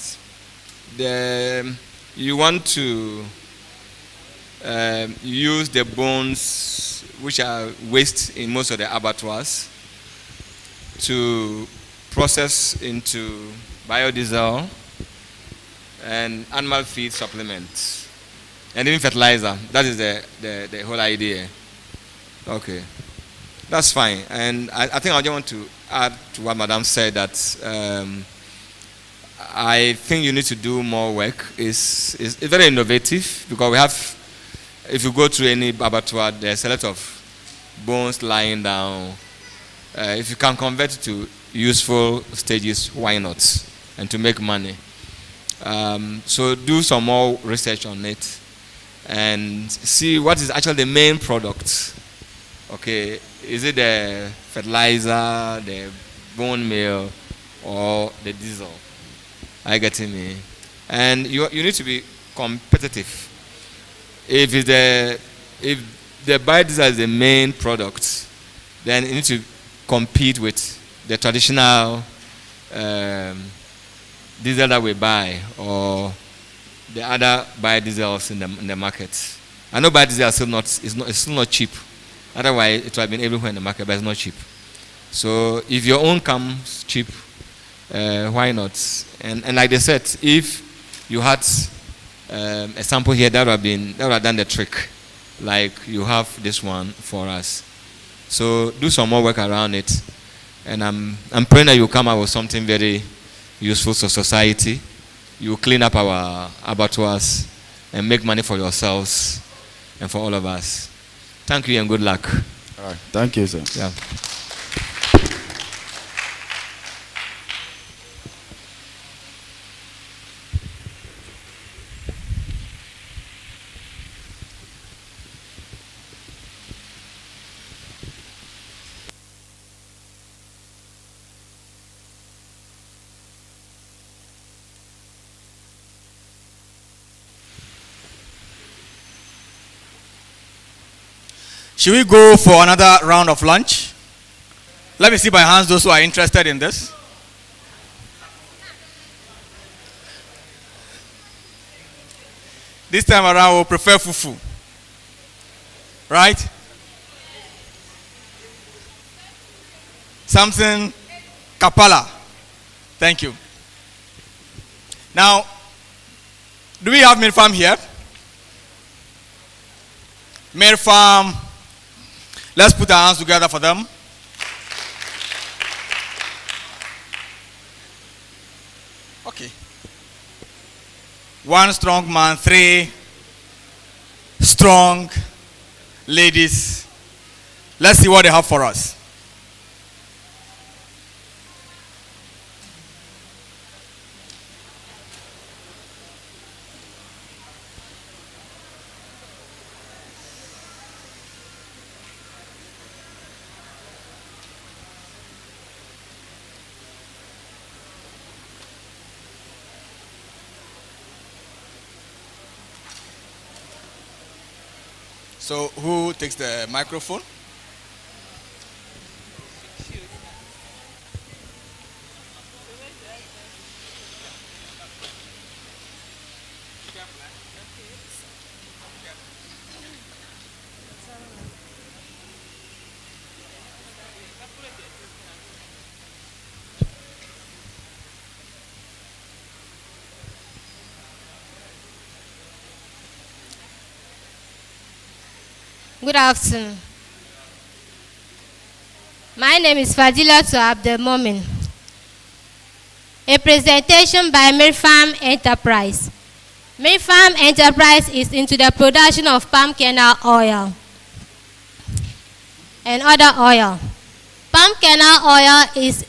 You want to use the bones, which are waste in most of the abattoirs, to process into biodiesel and animal feed supplements, and even fertilizer. That is the whole idea. Okay, that's fine. And I think I just want to add to what Madam said, that I think you need to do more work. It's very innovative, because we have, if you go to any abattoir, there's a lot of bones lying down. If you can convert it to useful stages, why not? And to make money. So do some more research on it and see what is actually the main product. Okay, is it the fertilizer, the bone meal, or the diesel? Are you getting me? And you need to be competitive. If the biodiesel is the main product, then you need to compete with the traditional diesel that we buy, or the other biodiesels in the market. I know biodiesel is still not cheap. Otherwise, it would have been everywhere in the market, but it's not cheap. So if your own comes cheap, why not? And like they said, if you had a sample here, that would have done the trick. Like you have this one for us. So do some more work around it, and I'm praying that you come out with something very useful to society. You clean up our abattoirs and make money for yourselves and for all of us. Thank you and good luck.
All right. Thank you, sir.
Yeah.
Should we go for another round of lunch? Let me see by hands those who are interested in this. This time around we'll prefer fufu. Right? Something kapala. Thank you. Now, do we have milk farm here? Milk farm. Let's put our hands together for them. Okay. One strong man, three strong ladies. Let's see what they have for us. So who takes the microphone?
Good afternoon. My name is Fadila Abdelmomin. A presentation by Mirfarm Enterprise. Mirfarm Enterprise is into the production of palm kernel oil and other oil. Palm kernel oil is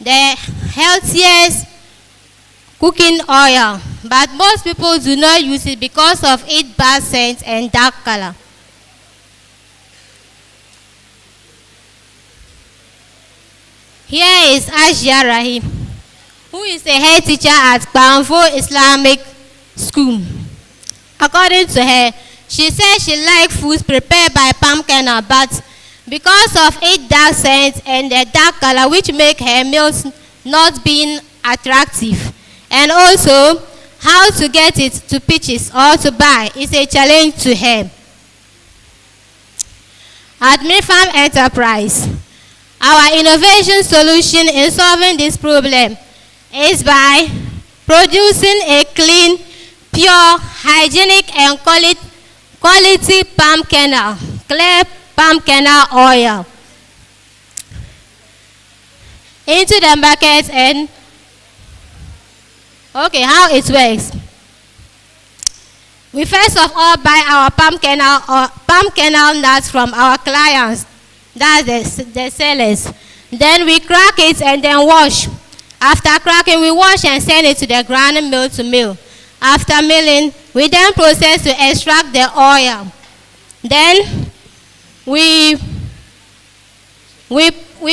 the healthiest cooking oil, but most people do not use it because of its bad scent and dark color. Here is Ashia Rahim, who is a head teacher at Banfo Islamic School. According to her, she says she likes foods prepared by palm kernel, but because of its dark scent and the dark color which make her meals not being attractive, and also how to get it to purchase or to buy is a challenge to her. At Mirfarm Enterprise, our innovation solution in solving this problem is by producing a clean, pure, hygienic and quality palm kernel, clear palm kernel oil into the market. And okay, how it works. We first of all buy our palm kernel nuts from our clients. That's the sellers. Then we crack it and then wash. After cracking, we wash and send it to the grinding mill to mill. After milling, we then process to extract the oil. Then we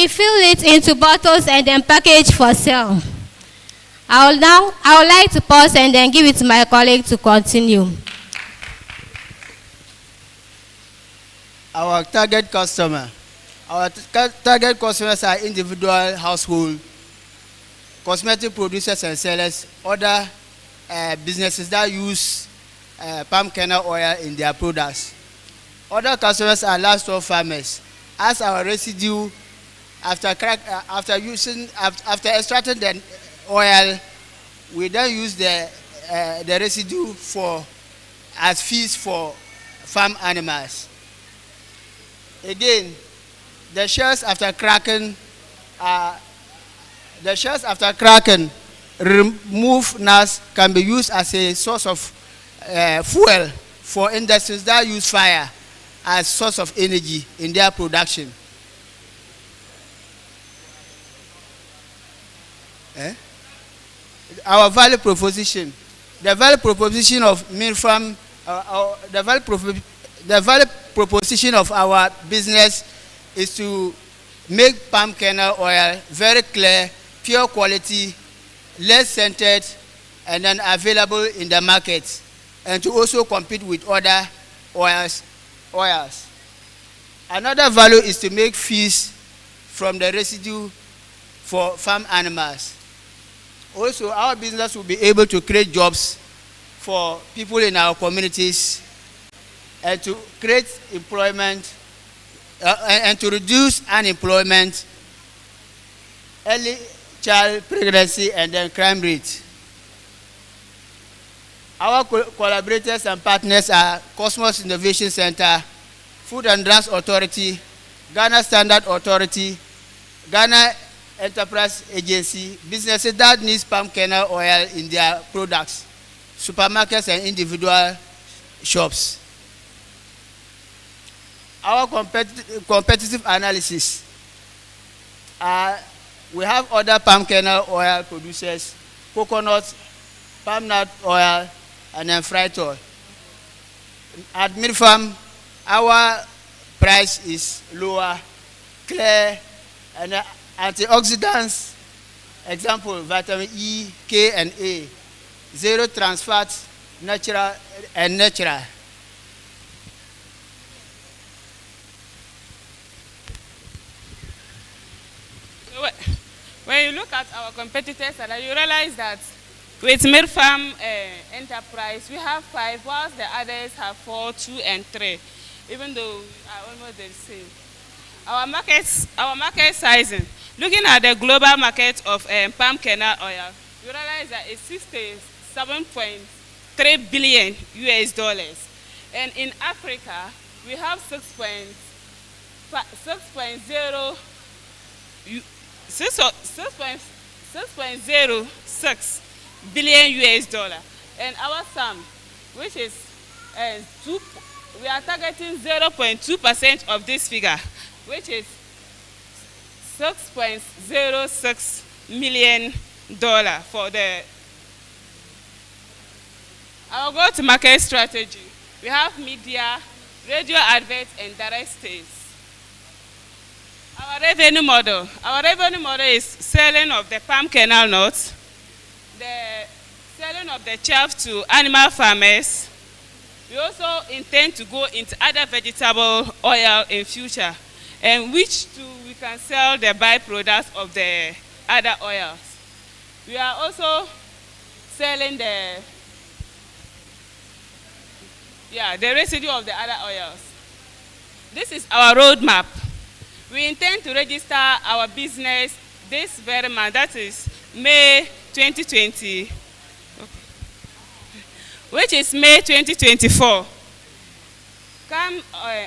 fill it into bottles and then package for sale. I would like to pause and then give it to my colleague to continue.
Our target customer. Our target customers are individual household, cosmetic producers and sellers, other businesses that use palm kernel oil in their products. Other customers are livestock farmers. As our residue, after extracting the oil, we then use the residue as feeds for farm animals. Again, the shells after cracking, removed nuts can be used as a source of fuel for industries that use fire as source of energy in their production. Our value proposition. The value proposition of Mirfarm, the value proposition of our business is to make palm kernel oil very clear, pure quality, less scented, and then available in the market, and to also compete with other oils. Another value is to make feeds from the residue for farm animals. Also, our business will be able to create jobs for people in our communities and to create employment and to reduce unemployment, early child pregnancy, and then crime rate. Our collaborators and partners are Cosmos Innovation Center, Food and Drugs Authority, Ghana Standard Authority, Ghana Enterprise Agency, businesses that need palm kernel oil in their products, supermarkets and individual shops.
our competitive analysis, we have other palm kernel oil producers, coconut, palm nut oil, and then fried oil. At Mid Farm, our price is lower, clear, and antioxidants, example, vitamin E, K, and A, zero trans fat, natural, and natural.
When you look at our competitors, you realize that with Mid Farm Enterprise, we have 5, whilst the others have 4, 2, and 3, even though we are almost the same. Our market sizing, looking at the global market of palm kernel oil, you realize that it's $67.3 billion US dollars. And in Africa, we have 6.06 billion US dollar. And our sum, which is we are targeting 0.2% of this figure, which is $6.06 million for our go-to-market strategy. We have media, radio adverts, and direct sales. Our revenue model is selling of the palm kernel nuts, the selling of the chaff to animal farmers. We also intend to go into other vegetable oil in future, and which too we can sell the byproducts of the other oils. We are also selling the residue of the other oils. This is our roadmap. We intend to register our business this very month, that is May 2020, which is May 2024. Come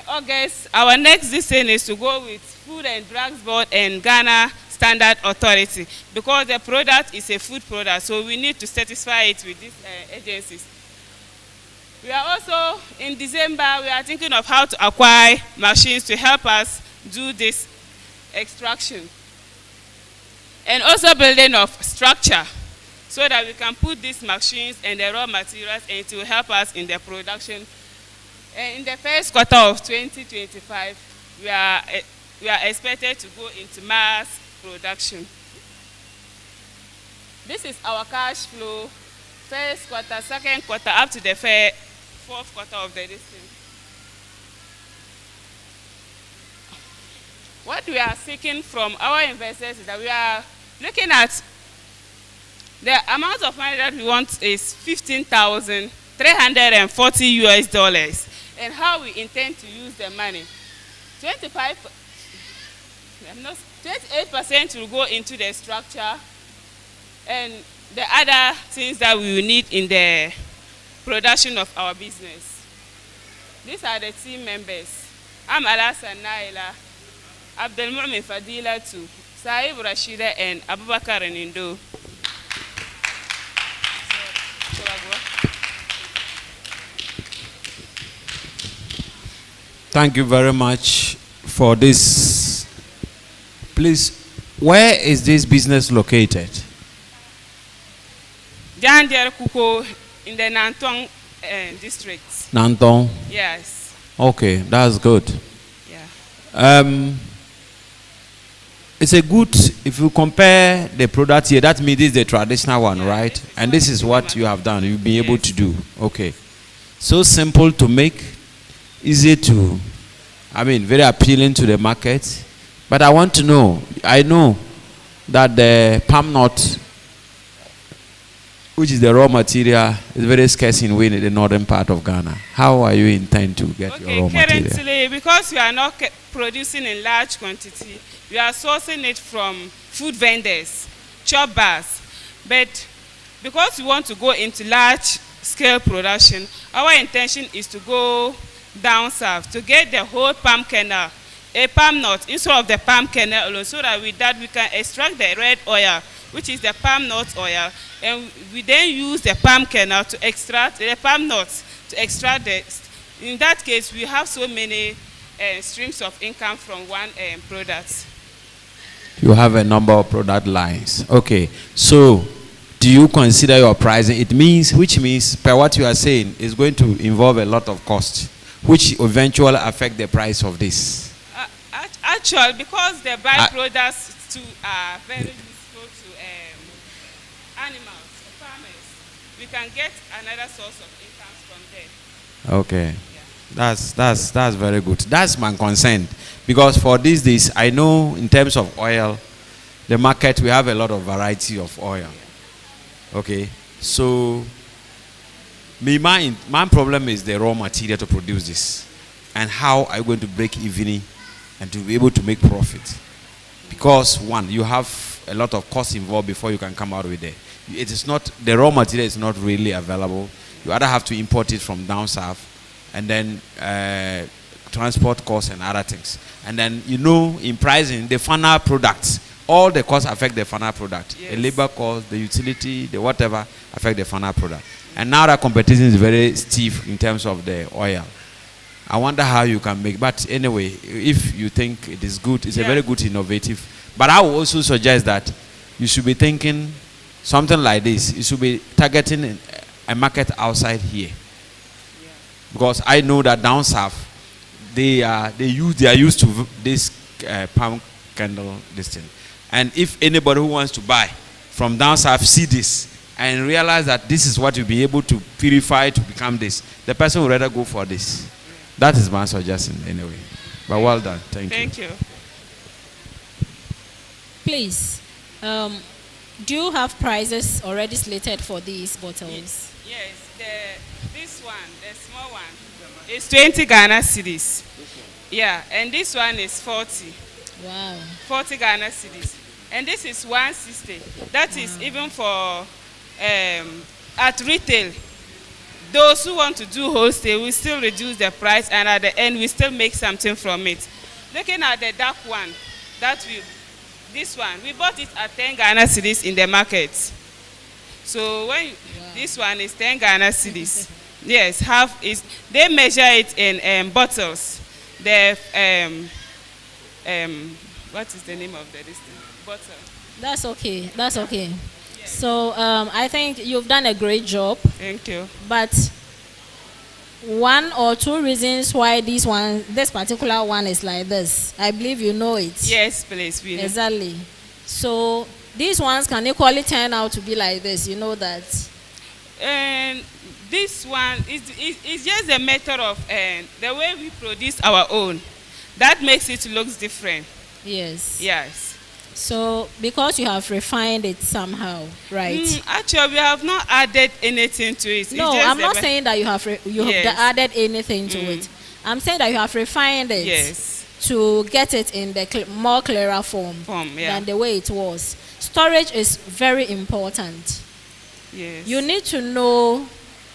August, our next decision is to go with Food and Drugs Board and Ghana Standard Authority, because the product is a food product, so we need to satisfy it with these agencies. We are also, in December, we are thinking of how to acquire machines to help us do this extraction. And also building of structure, so that we can put these machines and the raw materials, and it will help us in the production. And in the first quarter of 2025, we are expected to go into mass production. This is our cash flow, first quarter, second quarter, up to the fourth quarter of the listing. What we are seeking from our investors is that we are looking at the amount of money that we want is $15,340 US dollars, and how we intend to use the money. 28% will go into the structure, and the other things that we will need in the production of our business. These are the team members. I'm Alasan Naila, Abdul Mu'min Fadila too, Saib Rashida, and Abubakar Nindo.
Thank you very much for this. Please, where is this business located?
Jandier Kuko in the Nantong district.
Nantong?
Yes.
Okay, that's good.
Yeah.
It's a good, if you compare the product here, that means this is the traditional one, right? And this is what you have done, you've been able to do. Okay. So simple to make, easy to, very appealing to the market. But I want to know, I know that the palm nut, which is the raw material, is very scarce in the northern part of Ghana. How are you intend to get your raw material?
Currently, because we are not producing in large quantity, we are sourcing it from food vendors, chop bars. But because we want to go into large scale production, our intention is to go down south to get the whole palm kernel, a palm nut, instead of the palm kernel alone, so that with that we can extract the red oil, which is the palm nut oil, and we then use the palm kernel to extract the palm nuts to extract the. In that case, we have so many streams of income from one product.
You have a number of product lines. Okay. So, do you consider your pricing? Which means, per what you are saying, is going to involve a lot of cost, which eventually affect the price of this.
Actually, because the byproducts too are very useful to animals, farmers, we can get another source of income from there.
Okay. That's very good. That's my concern, because for these days, I know in terms of oil, the market, we have a lot of variety of oil. Okay, so my problem is the raw material to produce this, and how are you going to break even and to be able to make profit? Because one, you have a lot of costs involved before you can come out with it. It is not, the raw material is not really available. You either have to import it from down south, and then transport costs and other things. And then, in pricing, the final products, all the costs affect the final product. Yes. The labor cost, the utility, the whatever, affect the final product. And now that competition is very stiff in terms of the oil. I wonder how you can make, but anyway, if you think it is good, it's a very good innovative. But I would also suggest that you should be thinking something like this. You should be targeting a market outside here. Because I know that down south, they are used to this palm kernel this thing. And if anybody who wants to buy from down south see this and realize that this is what you'll be able to purify to become this, the person will rather go for this. That is my suggestion anyway. But well done. Thank you.
Thank you.
Please, do you have prices already slated for these bottles?
Yes, this one, the small one, is 20 Ghana cedis. Yeah, and this one is 40.
Wow.
40 Ghana cedis. And this is 160. That is even for at retail. Those who want to do wholesale, we still reduce the price, and at the end, we still make something from it. Looking at the dark one, this one, we bought it at 10 Ghana cedis in the market. So this one is 10 Ghana cedis. Yes, they measure it in bottles. What is the name of this thing? Bottle.
That's okay. That's okay. Yes. So I think you've done a great job.
Thank you.
But one or two reasons why this particular one is like this, I believe you know it.
Yes, please. We know.
Exactly. So these ones can equally turn out to be like this. You know that.
And this one is just a matter of the way we produce our own. That makes it look different.
Yes.
Yes.
So, because you have refined it somehow, right?
Actually, we have not added anything to it.
No, I'm not saying that you have added anything to it. I'm saying that you have refined it.
Yes.
To get it in the more clearer form than the way it was. Storage is very important.
Yes.
You need to know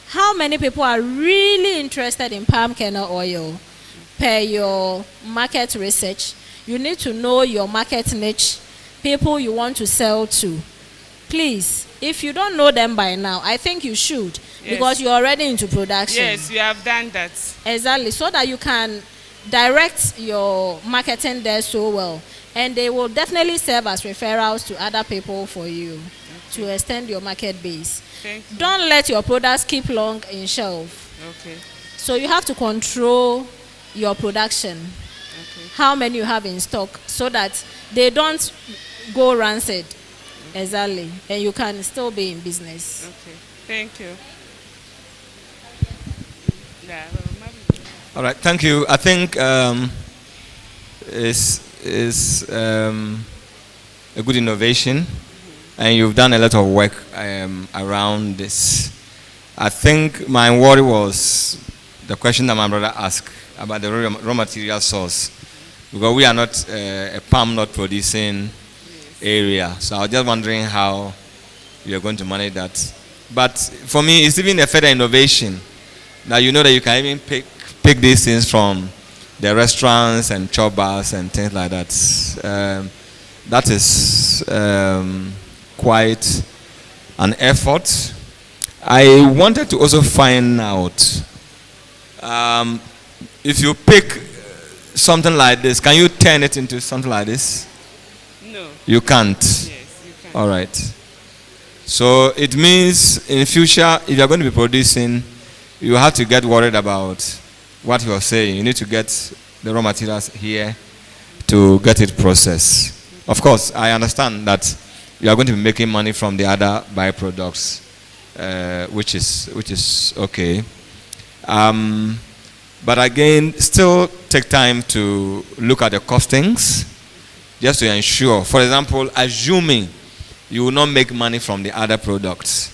how many people are really interested in palm kernel oil per your market research. You need to know your market niche, people you want to sell to. Please, if you don't know them by now, I think you should, because you're already into production.
Yes, we have done that.
Exactly, so that you can direct your marketing there so well. And they will definitely serve as referrals to other people for you to extend your market base.
Thank you.
Don't let your products keep long in shelf.
Okay.
So you have to control your production.
Okay.
How many you have in stock, so that they don't go rancid. Exactly. And you can still be in business.
Okay. Thank you.
All right, thank you. I think it's a good innovation, and you've done a lot of work around this. I think my worry was the question that my brother asked about the raw material source, because we are not a palm nut producing area. So I was just wondering how you are going to manage that. But for me, it's even a further innovation. Now you know that you can even pick these things from the restaurants and chop bars and things like that. That is quite an effort. I wanted to also find out if you pick something like this, can you turn it into something like this?
No.
You can't.
Yes, you can.
All right. So it means in future, if you're going to be producing, you have to get worried about what you're saying. You need to get the raw materials here to get it processed. Of course, I understand that you are going to be making money from the other byproducts, which is okay. But again, still take time to look at the costings, just to ensure. For example, assuming you will not make money from the other products,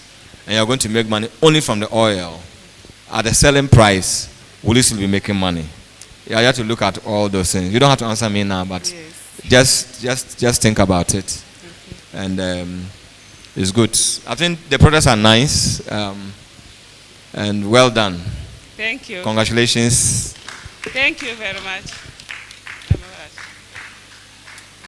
and you're going to make money only from the oil, at the selling price, will you still be making money? You have to look at all those things. You don't have to answer me now, but yes. just think about it. Okay. And it's good. I think the products are nice, and well done.
Thank you.
Congratulations.
Thank you very much.